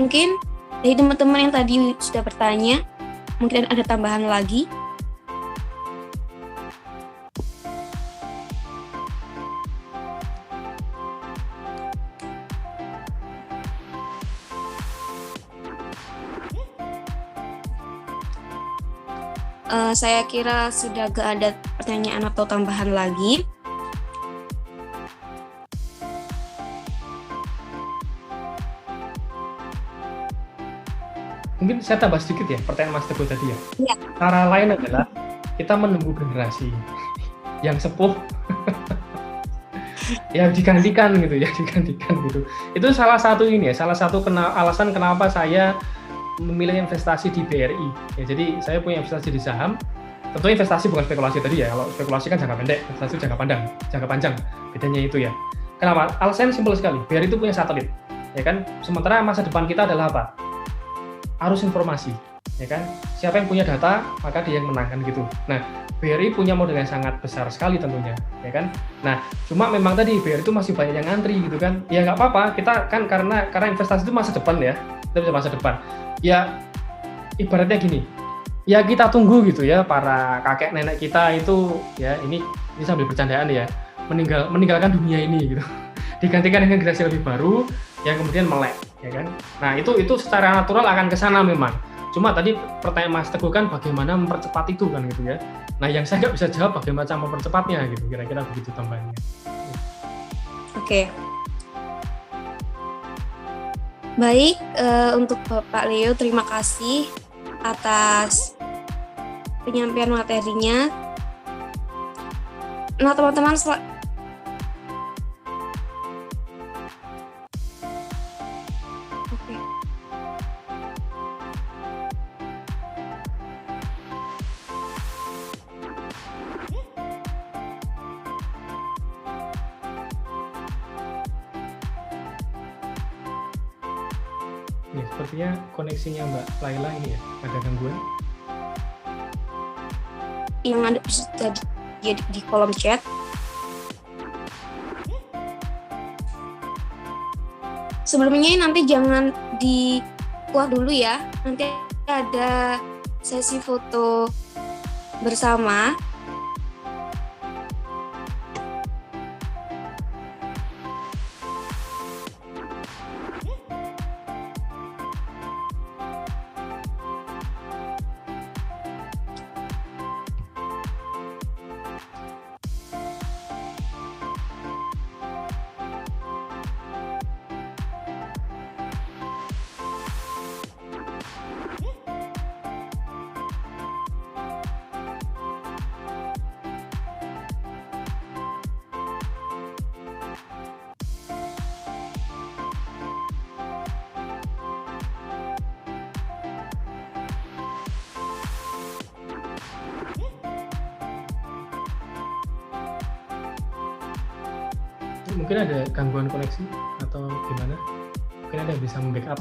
mungkin dari teman-teman yang tadi sudah bertanya, mungkin ada tambahan lagi. Saya kira sudah gak ada pertanyaan atau tambahan lagi. Mungkin saya tambah sedikit ya pertanyaan Mas Teguh tadi ya. Ya. Cara lain adalah kita menunggu generasi yang sepuh ya digantikan gitu. Itu salah satu alasan kenapa saya memilih investasi di BRI. Ya, jadi saya punya investasi di saham. Tentu investasi bukan spekulasi tadi ya. Kalau spekulasi kan jangka pendek, investasi jangka panjang. Bedanya itu ya. Kenapa? Alasannya simpel sekali. BRI itu punya satelit, ya kan? Sementara masa depan kita adalah apa? Arus informasi, ya kan? Siapa yang punya data, maka dia yang menang kan gitu. Nah, BRI punya modal yang sangat besar sekali tentunya, ya kan? Nah, cuma memang tadi BRI itu masih banyak yang ngantri gitu kan? Ya nggak apa-apa, kita kan karena investasi itu masa depan ya, kita bisa masa depan. Ya, ibaratnya gini, ya kita tunggu gitu ya, para kakek nenek kita itu ya, ini sambil bercandaan ya, meninggalkan dunia ini gitu. Digantikan dengan generasi lebih baru yang kemudian melek, ya kan. Nah, itu secara natural akan ke sana memang. Cuma tadi pertanyaan Mas Teguh kan bagaimana mempercepat itu kan gitu ya. Nah, yang saya nggak bisa jawab bagaimana cara mempercepatnya gitu, kira-kira begitu tambahannya. Oke. Baik, untuk Bapak Leo, terima kasih atas penyampaian materinya. Nah, teman-teman, Oke. Ya, sepertinya koneksinya Mbak Laila ini ya, ada gangguan. Yang ada bisa di kolom chat. Sebelumnya nanti jangan dikuah dulu ya. Nanti ada sesi foto bersama. Mungkin ada gangguan koneksi atau gimana? Mungkin ada yang bisa membackup.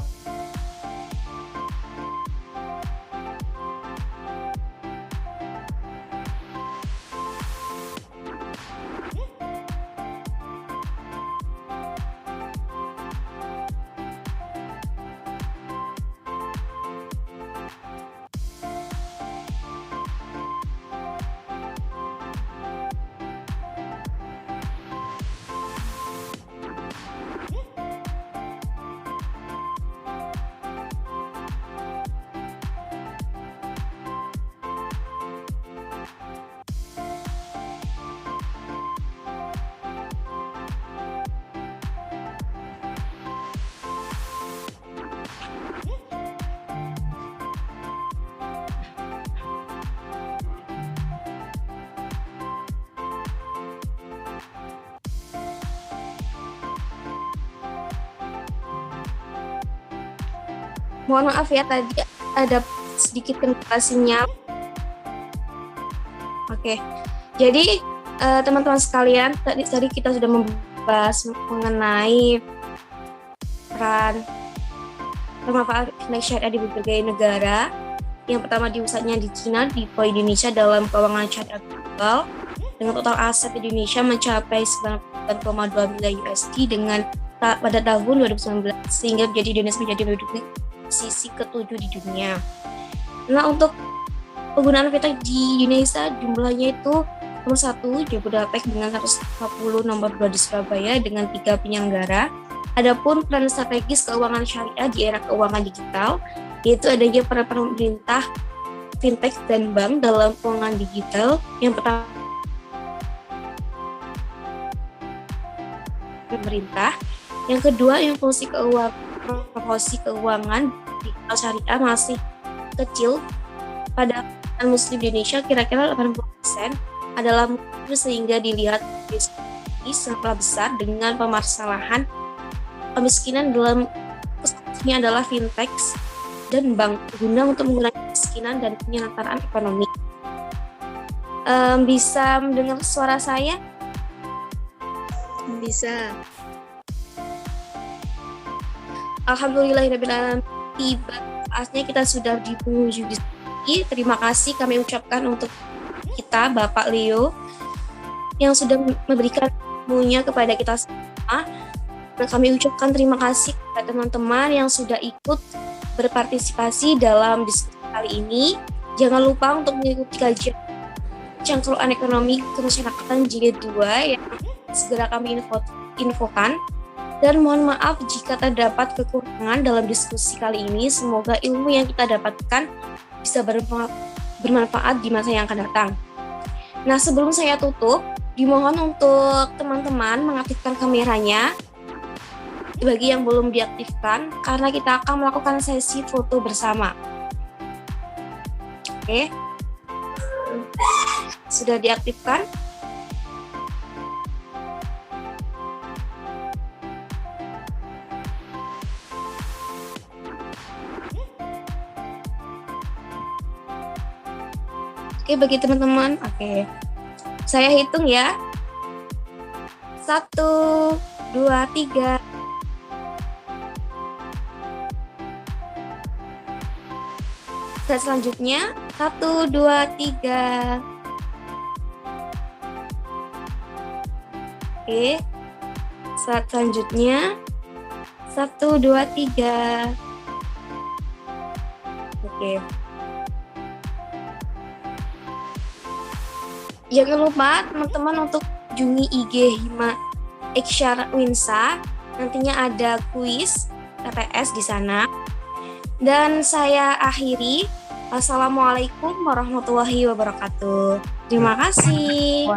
Mohon maaf ya, tadi ada sedikit kendala sinyal. Oke, jadi teman-teman sekalian, tadi kita sudah membahas mengenai peran pemanfaatan syariah di berbagai negara. Yang pertama diusatnya di Cina, di Indonesia dalam keuangan syariah global, dengan total aset Indonesia mencapai 9,2 miliar USD pada tahun 2019, sehingga Indonesia menjadi menduduki posisi ke-7 di dunia. Nah, untuk penggunaan fintech di Indonesia jumlahnya itu nomor 1 Jabodetabek dengan 150, nomor 2 di Surabaya dengan 3 penyelenggara. Adapun peran strategis keuangan syariah di era keuangan digital, yaitu adanya peran pemerintah, fintech dan bank dalam keuangan digital. Yang pertama pemerintah, yang kedua inklusi keuangan di syariah masih kecil pada Muslim di Indonesia, kira-kira 80% adalah Muslim, sehingga dilihat skala besar dengan permasalahan kemiskinan dalam ini adalah fintech dan bank guna untuk mengurangi kemiskinan dan penyetaraan ekonomi. Bisa mendengar suara saya? Bisa. Alhamdulillahirrahmanirrahim, tiba saatnya kita sudah di penghujung diskusi. Terima kasih kami ucapkan untuk kita, Bapak Leo, yang sudah memberikan ilmunya kepada kita semua. Dan kami ucapkan terima kasih kepada teman-teman yang sudah ikut berpartisipasi dalam diskusi kali ini. Jangan lupa untuk mengikuti kajian cangkruan ekonomi kemasyarakatan jilid 2 yang segera kami infokan. Dan mohon maaf jika terdapat kekurangan dalam diskusi kali ini. Semoga ilmu yang kita dapatkan bisa bermanfaat di masa yang akan datang. Nah, sebelum saya tutup, dimohon untuk teman-teman mengaktifkan kameranya bagi yang belum diaktifkan, karena kita akan melakukan sesi foto bersama. Oke, sudah diaktifkan? Oke, bagi teman-teman, oke. Saya hitung ya. 1, 2, 3. Slide selanjutnya, 1, 2, 3. Oke. Slide selanjutnya, 1, 2, 3. Oke. Jangan lupa teman-teman untuk kunjungi IG Hima Iksyar Winsa. Nantinya ada kuis TTS di sana. Dan saya akhiri. Wassalamualaikum warahmatullahi wabarakatuh. Terima kasih.